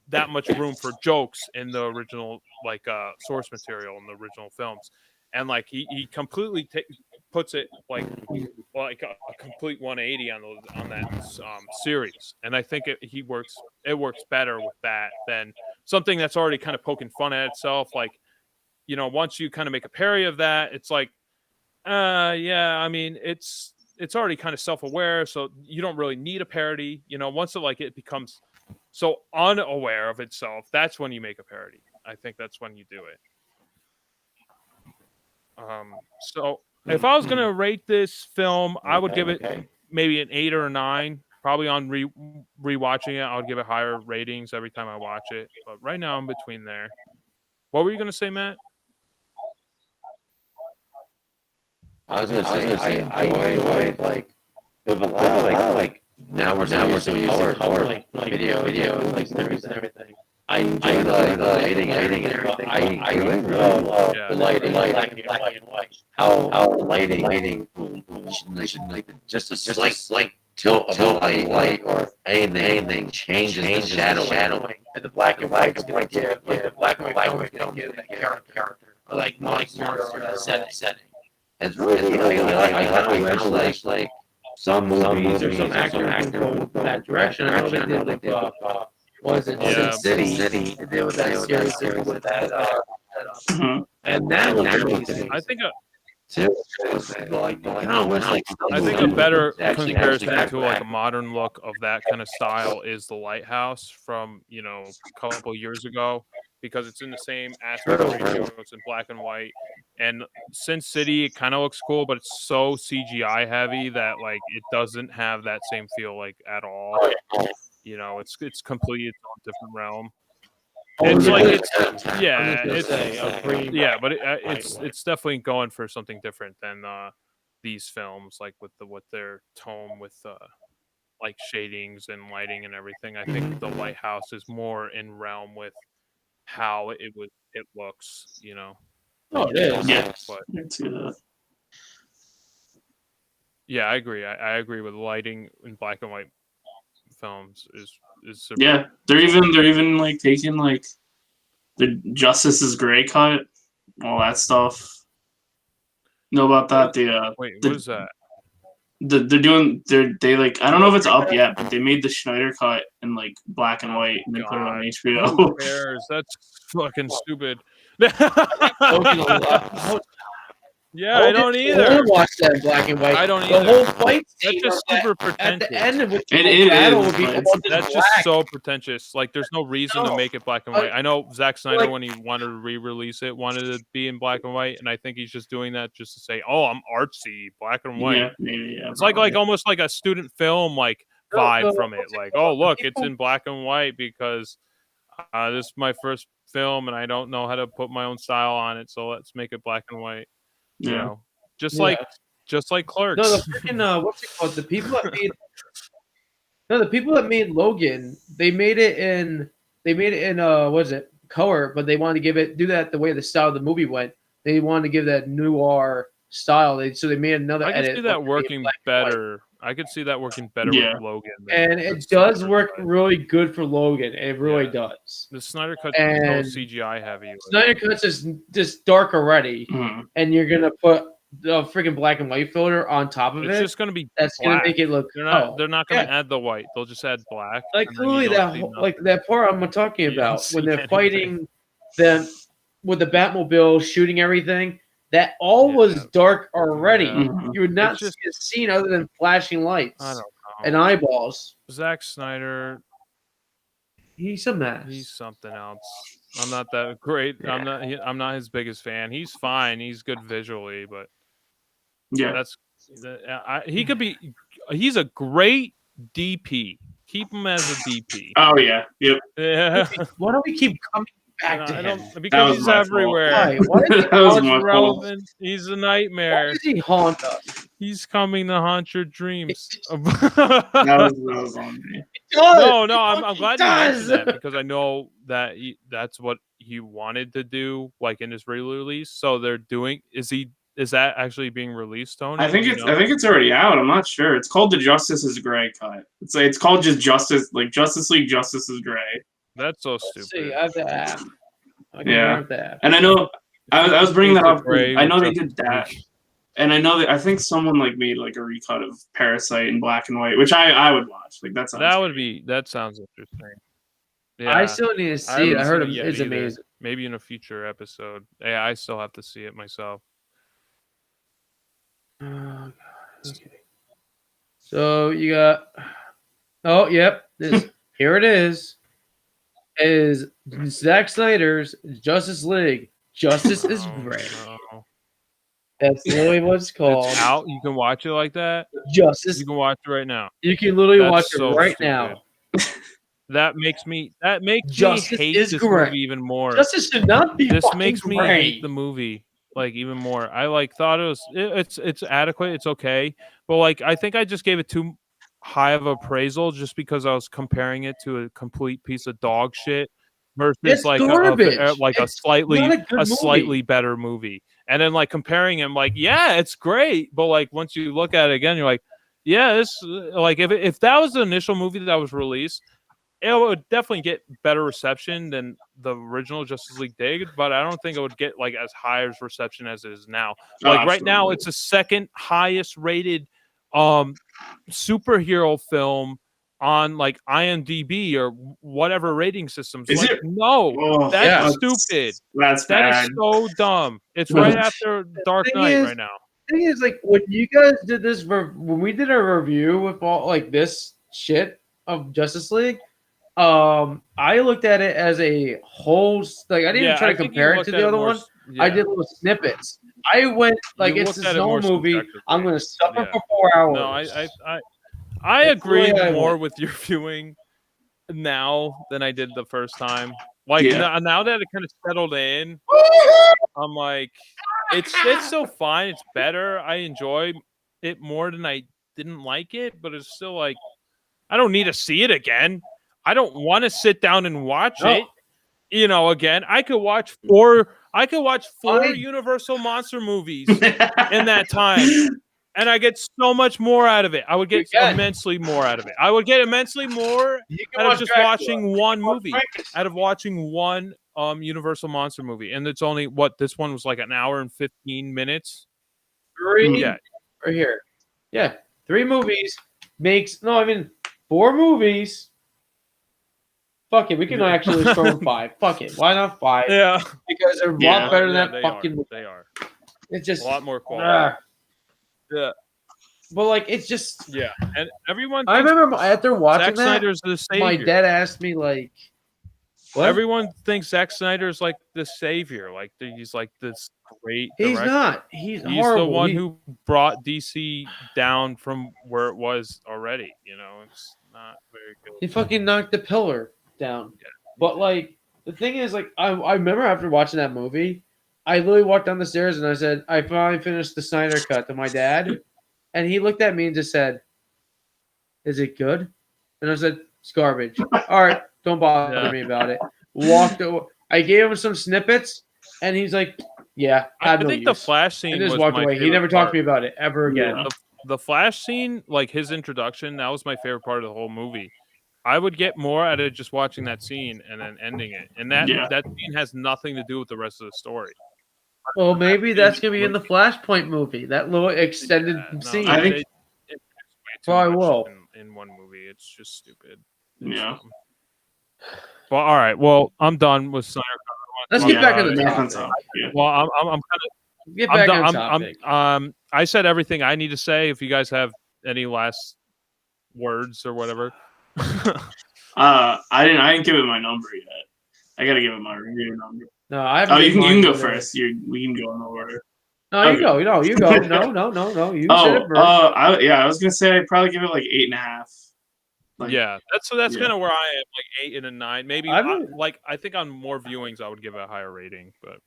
that much room for jokes in the original like source material in the original films. and like he completely puts it like a complete 180 on that series, and I think it works better with that than something that's already kind of poking fun at itself. Like, once you kind of make a parody of that, it's like, yeah, I mean, it's already kind of self-aware, so you don't really need a parody. Once it becomes so unaware of itself, that's when you make a parody. I think that's when you do it. So if I was gonna rate this film, I would give it maybe an 8 or a 9. Probably on rewatching it, I would give it higher ratings every time I watch it. But right now, I'm between there. What were you gonna say, Matt? I was gonna say I enjoy like with a lot of like now we're so used to color like video like series and everything. I enjoy the lighting and everything. I really love the lighting, black and white. How lighting like just a slight tilt of the light or anything changes the shadowing. And the black and white give the black and white don't give that character or like monster setting. It's really I like some movies or some actors go that direction. I know they did with was it City? They did with that series with that and that was amazing. I think I think a better comparison to like a modern look of that kind of style is The Lighthouse from a couple years ago, because it's in the same aspect ratio. It's in black and white, and Sin City, it kind of looks cool, but it's so CGI heavy that like it doesn't have that same feel like at all. It's completely its own different realm. It's it's definitely going for something different than these films, like with their tone with like shadings and lighting and everything. I think The Lighthouse is more in realm with how it looks. Oh, it is. Yeah. But, yeah, I agree. I agree with lighting in black and white films is super. Yeah, they're even like taking like the Justice is Gray cut, all that stuff. Know about that? Wait, what is that? They like, I don't know if it's up yet, but they made the Schneider cut in like black and white and they put it on HBO. Who cares? That's fucking stupid. Yeah, I don't either. I watch that in black and white. I don't The either. whole fight scene That's just super at pretentious. the end of which It battle is, would be but the one That's that's just black. so pretentious. Like, there's no reason to make it black and white. I know Zack Snyder, like- when he wanted to re-release it, wanted to be in black and white, and I think he's just doing that just to say, "Oh, I'm artsy, black and white." Yeah, maybe. Yeah, It's like almost like a student film vibe from it. Like, oh, look, it's in black and white because this is my first film, and I don't know how to put my own style on it, so let's make it black and white. Yeah. Just like Clerks. No, the freaking what's it called? The people that made Logan, they made it in what is it, color, but they wanted to do that the way the style of the movie went. They wanted to give that noir style. So they made another I edit. could see that working better. I could see that working better with Logan. And it does work really good for Logan. It really does. The Snyder Cut is so CGI heavy. Snyder Cut's just dark already, and you're gonna put the freaking black and white filter on top of it. It's just gonna be that's black. gonna make it look. They're not gonna add the white. They'll just add black. Like literally that part I'm talking about when they're fighting them with the Batmobile shooting everything. That all was dark already. You would not see a scene other than flashing lights and eyeballs. Zack Snyder, he's a mess. He's something else. I'm not that great. Yeah. I'm not his biggest fan. He's fine. He's good visually, but he could be. He's a great DP. Keep him as a DP. Oh yeah. Yep. Yeah. Why don't we keep coming back to him? Because he's everywhere. Why is he relevant? He's a nightmare. Why does he haunt us? He's coming to haunt your dreams. that was on me. No, I'm glad you mentioned that because I know that that's what he wanted to do, like in his re-release. So they're doing. Is that actually being released, Tony? I think it's already out. I'm not sure. It's called the Justice is Gray cut. It's called just Justice, like Justice League Justice is Gray. That's so stupid. See, I have the app. Yeah, and I know I was bringing that up. Gray I know they with did Justice that, League. and I know that I think someone like made like a recut of Parasite in black and white, which I would watch. Like that sounds. That sounds interesting. Yeah, I still need to see it. I haven't heard seen yet it's either. amazing. Maybe in a future episode. Yeah, I still have to see it myself. Oh, God. Okay. So you got. Oh, yep. Here it is. Is Zack Snyder's Justice League. Justice is Oh, Gray. no. That's literally what it's called. It's out. You can watch it like that. Justice. You can watch it right now. You can literally That's watch so it right stupid. now. That makes me Justice hate is this Gray. movie even more. Justice should not be This fucking makes me gray. hate the movie like even more. I like thought it's adequate, it's okay, but like I think I just gave it too high of appraisal just because I was comparing it to a complete piece of dog shit versus It's like garbage. a It's not a good movie. slightly better movie. And then like comparing him like yeah, it's great, but like once you look at it again you're like yeah, this like if that was the initial movie that was released, it would definitely get better reception than the original Justice League did, but I don't think it would get like as high as reception as it is now. Like right now, it's the second highest rated superhero film on like IMDb or whatever rating systems. Is like, it? No, Oh, that's stupid. That bad. Is so dumb. It's right after Dark Knight right now. The thing is, like, when you guys did this, when we did a review with all like this shit of Justice League, I looked at it as a whole. Like, I didn't even try to compare it to the other one. Yeah. I did little snippets. I went like it's this whole movie. I'm gonna suffer for 4 hours. No, I agree more with your viewing now than I did the first time. Like now that it kind of settled in, I'm like, it's still fine. It's better. I enjoy it more than I didn't like it, but it's still like I don't need to see it again. I don't want to sit down and watch it. Again, I could watch four Universal monster movies in that time, and I get so much more out of it. I would get immensely more out of it. I would get immensely more out of just watching one movie, out of watching one Universal monster movie, and it's only this one was like an hour and 15 minutes. Right here. Yeah, 3 movies makes 4 movies. Fuck it, we can actually throw 5. Fuck it, why not 5? Yeah, because they're a lot better than that fucking movie. They are. It's just a lot more quality. Yeah, but like it's just and everyone. I remember after watching Zack Snyder's the savior. My dad asked me like, "What?" Everyone thinks Zack Snyder's like the savior, like he's like this great. He's director. not. He's horrible. The one who brought DC down from where it was already. It's not very good. He fucking knocked the pillar down. But like the thing is, like I remember after watching that movie, I literally walked down the stairs and I said, I finally finished the Snyder cut to my dad, and he looked at me and just said, "Is it good?" And I said, "It's garbage." All right, don't bother me about it. Walked over. I gave him some snippets, and he's like, "Yeah, I think the Flash scene and just was walked my away. He never favorite talked to me about it ever again. The Flash scene, like his introduction, that was my favorite part of the whole movie. I would get more out of just watching that scene and then ending it. And that scene has nothing to do with the rest of the story. Well, maybe that's going to be in the Flashpoint movie, that little extended scene. I think it's probably will. In one movie. It's just stupid. Yeah. Well, all right. Well, I'm done with Snyder. Let's get back to the topic. Well, I'm kind of get back to the topic. I said everything I need to say. If you guys have any last words or whatever. I didn't give it my number yet. I gotta give it my review number. No, I haven't. Oh, you can go first. We can go in order. No, you go. No, you go. No. You said it first. I was gonna say I'd probably give it like 8.5. Like, that's kind of where I am, like 8 and a 9. Maybe I think on more viewings I would give it a higher rating, but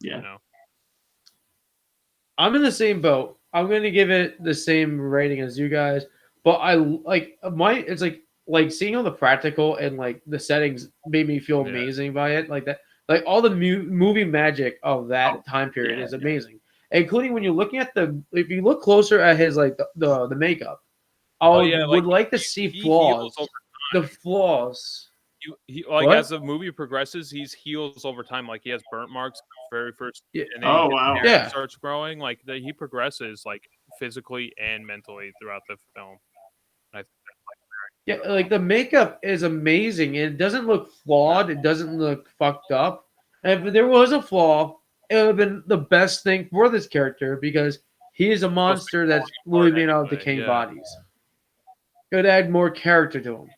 I'm in the same boat. I'm gonna give it the same rating as you guys, but I like it's like seeing all the practical and like the settings made me feel amazing by it, like that, like all the movie magic of that time period is amazing, including when you're looking at if you look closer at his like the makeup, would like to see flaws. The flaws. he like What? as the movie progresses, he heals over time. Like he has burnt marks in the very first, Yeah. and then Oh, his wow. hair Yeah. starts growing. Like he progresses like physically and mentally throughout the film. I Yeah, like the makeup is amazing. It doesn't look flawed. It doesn't look fucked up. And if there was a flaw, it would have been the best thing for this character because he is a monster that's really made out of anyway, decaying yeah. bodies. It would add more character to him.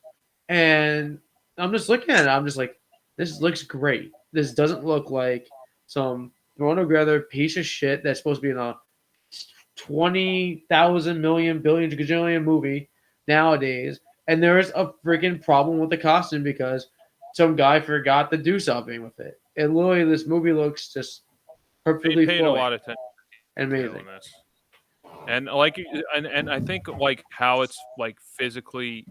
And I'm just looking at it. I'm just like, this looks great. This doesn't look like some thrown together piece of shit that's supposed to be in a 20,000 million billion gajillion movie nowadays. And there is a freaking problem with the costume because some guy forgot to do something with it. And literally, this movie looks just They perfectly paid a flowing lot of attention and to amazing. this. And like and I think like how it's like physically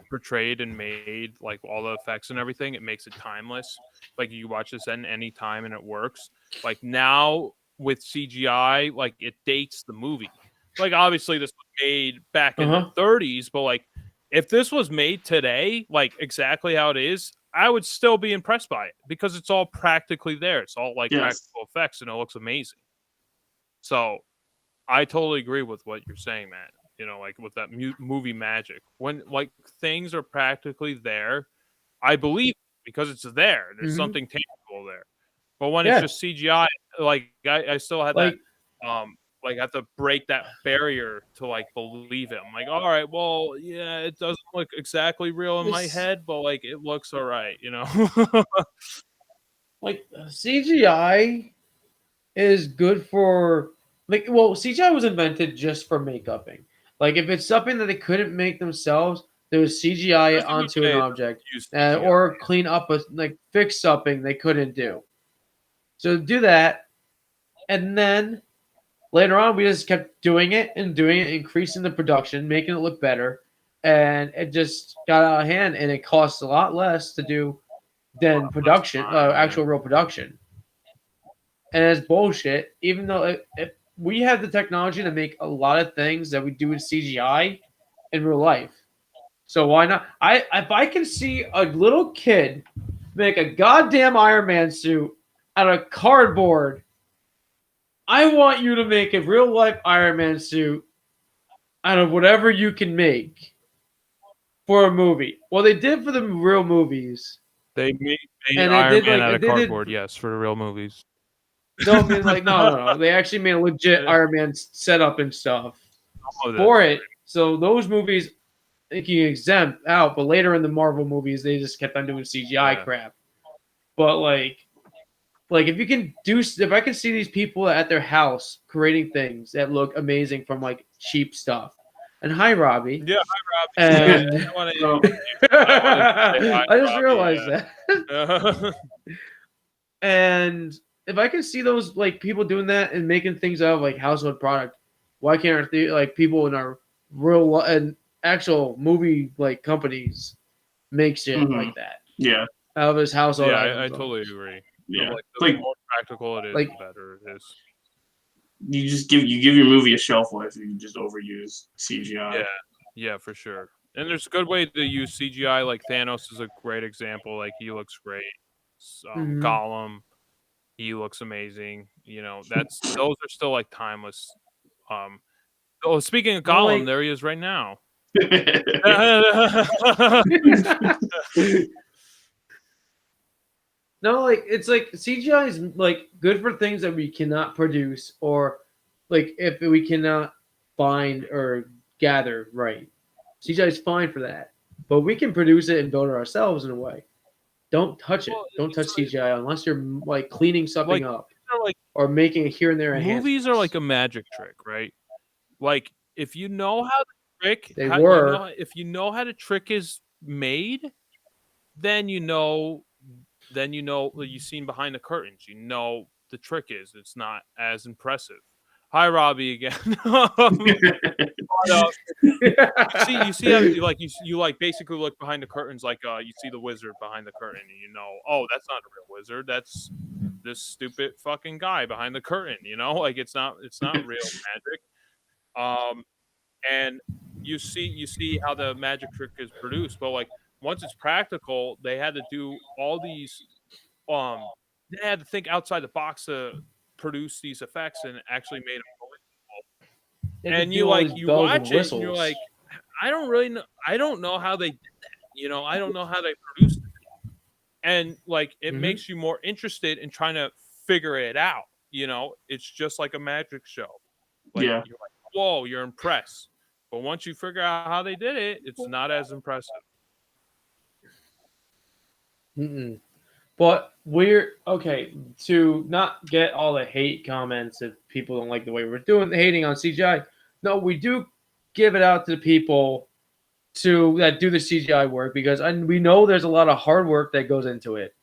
portrayed and made, like all the effects and everything, it makes it timeless. Like you watch this at any time and it works. Like now with CGI, like it dates the movie. Like obviously this was made back in the 30s, but like if this was made today, like exactly how it is, I would still be impressed by it because it's all practically there. It's all like Yes. practical effects and it looks amazing. So I totally agree with what you're saying, Matt. You know, like with that movie magic. When like things are practically there, I believe it because it's there. There's Mhm. something tangible there. But when Yeah. it's just CGI, like I still had Like, that like I have to break that barrier to like believe it. I'm like, all right, well, yeah, it doesn't look exactly real in my This- head, but like it looks all right, you know. like CGI is good for CGI was invented just for makeuping. Like if it's something that they couldn't make themselves, there was CGI There's a good onto way an to object use CGI. or clean up fix something they couldn't do. So do that, and then later on we just kept doing it, increasing the production, making it look better, and it just got out of hand, and it costs a lot less to do than production, actual real production. And it's bullshit. Even though if we have the technology to make a lot of things that we do in CGI in real life, so why not? If I can see a little kid make a goddamn Iron Man suit out of cardboard, I want you to make a real life Iron Man suit out of whatever you can make for a movie. Well, they did for the real movies. They made And they Iron did, Man like, out of they did- cardboard, yes, for the real movies. No, I mean no. They actually made a legit Iron Man setup and stuff Oh, that's for it. So those movies they can exempt out, but later in the Marvel movies they just kept on doing CGI Yeah. crap. But like if you can if I can see these people at their house creating things that look amazing from like cheap stuff. And hi Robbie. Yeah, hi Robbie. And I wanna- So, I just Robbie, realized yeah. that. And if I can see those like people doing that and making things out of like household product, why can't like people in our real and actual movie like companies make shit Mhm. like that yeah, out of his household? Yeah, items, I though. totally agree. yeah. Like, the Like more practical it is, like- the better it is. you just give your movie a shelf life if you just overuse CGI. Yeah, for sure. And there's a good way to use CGI. Like Thanos is a great example. Like he looks great. Mhm. Gollum, he looks amazing. You know, those are still like timeless. Oh, speaking of Well, Gollum, like- there he is right now. No, like it's like CGI is like good for things that we cannot produce or like if we cannot find or gather right. CGI is fine for that, but we can produce it and build it ourselves in a way. Don't touch it. Well, Don't touch it's like- CGI unless you're like cleaning something Like, up They're like or making a here and there enhancements. movies are like a magic trick, right? Like if you know how the trick, They how, were. if you know how the trick is made, then you know you've seen behind the curtains. You know the trick is. It's not as impressive. Hi, Robbie again. You see how you like basically look behind the curtains, like you see the wizard behind the curtain, and you know, oh, that's not a real wizard. That's this stupid fucking guy behind the curtain. You know, like it's not real magic. And you see how the magic trick is produced, but like once it's practical, they had to do all these. They had to think outside the box to produce these effects, and actually made them. They had to And do you all these you bells and watch it, and you're whistles. like, I don't really know. I don't know how they did that. I don't know how they produced it. And like, it Mhm. makes you more interested in trying to figure it out. It's just like a magic show. Like, Yeah. you're like, whoa, you're impressed. But once you figure out how they did it, it's not as impressive. Mm-mm. But we're okay to not get all the hate comments if people don't like the way we're doing the hating on CGI. No, we do give it out to the people that do the CGI work because we know there's a lot of hard work that goes into it,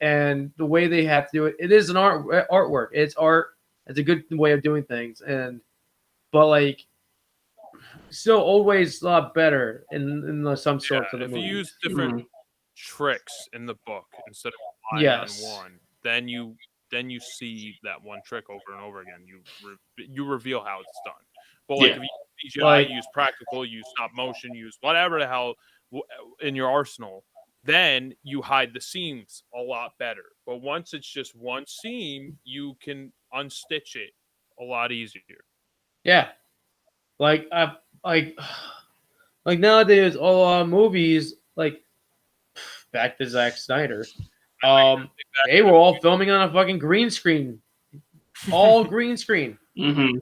and the way they have to do it, it is an artwork. It's art. It's a good way of doing things, but like still always a lot better in some sorts of the If you movies. use different Mhm. tricks in the book instead of relying Yes. on one, then you see that one trick over and over again. You reveal how it's done. But like, Yeah. if you use CGI, Like- use practical, use stop motion, use whatever the hell in your arsenal, then you hide the seams a lot better. But once it's just one seam, you can unstitch it a lot easier. Yeah, like like nowadays, a lot of movies like back to Zack Snyder, they were all filming on a fucking green screen, all green screen, Mm-hmm.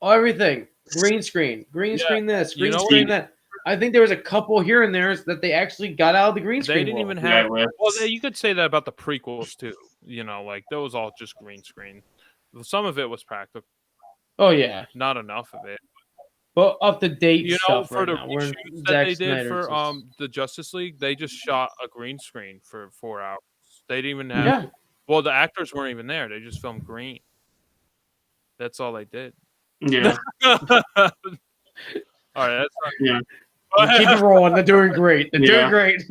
everything green screen, green Yeah, screen this, you green know screen what? that. I think there was a couple here and there that they actually got out of the green They screen. didn't even world. have. Yeah, Well, you could say that about the prequels too. Like those all just green screen. Some of it was practical, Oh yeah, not enough of it. but up to date stuff For right the now. We're in reshoots that Zack they did Snyder's. for the Justice League, they just shot a green screen for 4 hours. They didn't even have. Yeah. Well, the actors weren't even there. They just filmed green. That's all they did. Yeah. All right, that's not. Yeah. Keep it rolling. They're doing great. They're Yeah. doing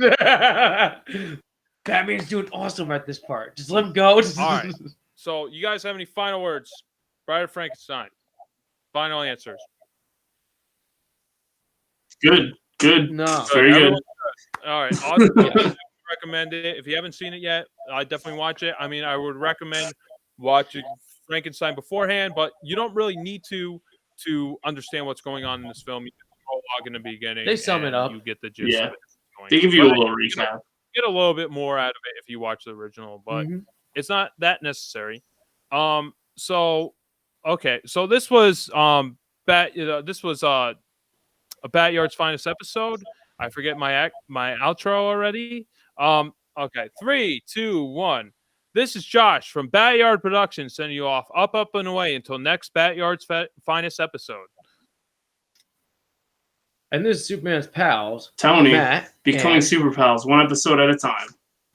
great. Batman's doing awesome at this part. Just let him go. All right. So, you guys have any final words? Bride of Frankenstein. Final answers. Good. Good. No. Very good. Everyone good. All right. Awesome. Recommend it. If you haven't seen it yet, I definitely watch it. I mean, I would recommend watching Frankenstein beforehand, but you don't really need to understand what's going on in this film. You get the prologue in the beginning. They sum it and up. You get the gist Yeah. of it. They give you a But little recap. get a little bit more out of it if you watch the original, but Mhm. it's not that necessary. So okay, so this was this was a BatYard's finest episode. I forget my outro already. Okay, 3, 2, 1. This is Josh from BatYard Productions sending you off up and away until next BatYard's finest episode. And this is Superman's pals, Tony, Matt, becoming and super pals, one episode at a time.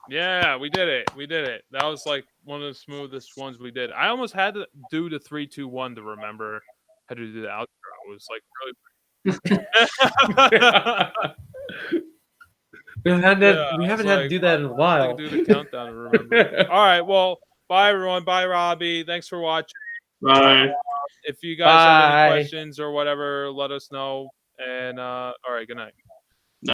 Yeah, we did it. We did it. That was like one of the smoothest ones we did. I almost had to do the 3, 2, 1 to remember how to do the outro. It was like really. we haven't had to do that in a while. I do the countdown to remember. All right. Well, bye everyone. Bye Robbie. Thanks for watching. Bye. If you guys have Bye. any questions or whatever, let us know. And all right. Good night.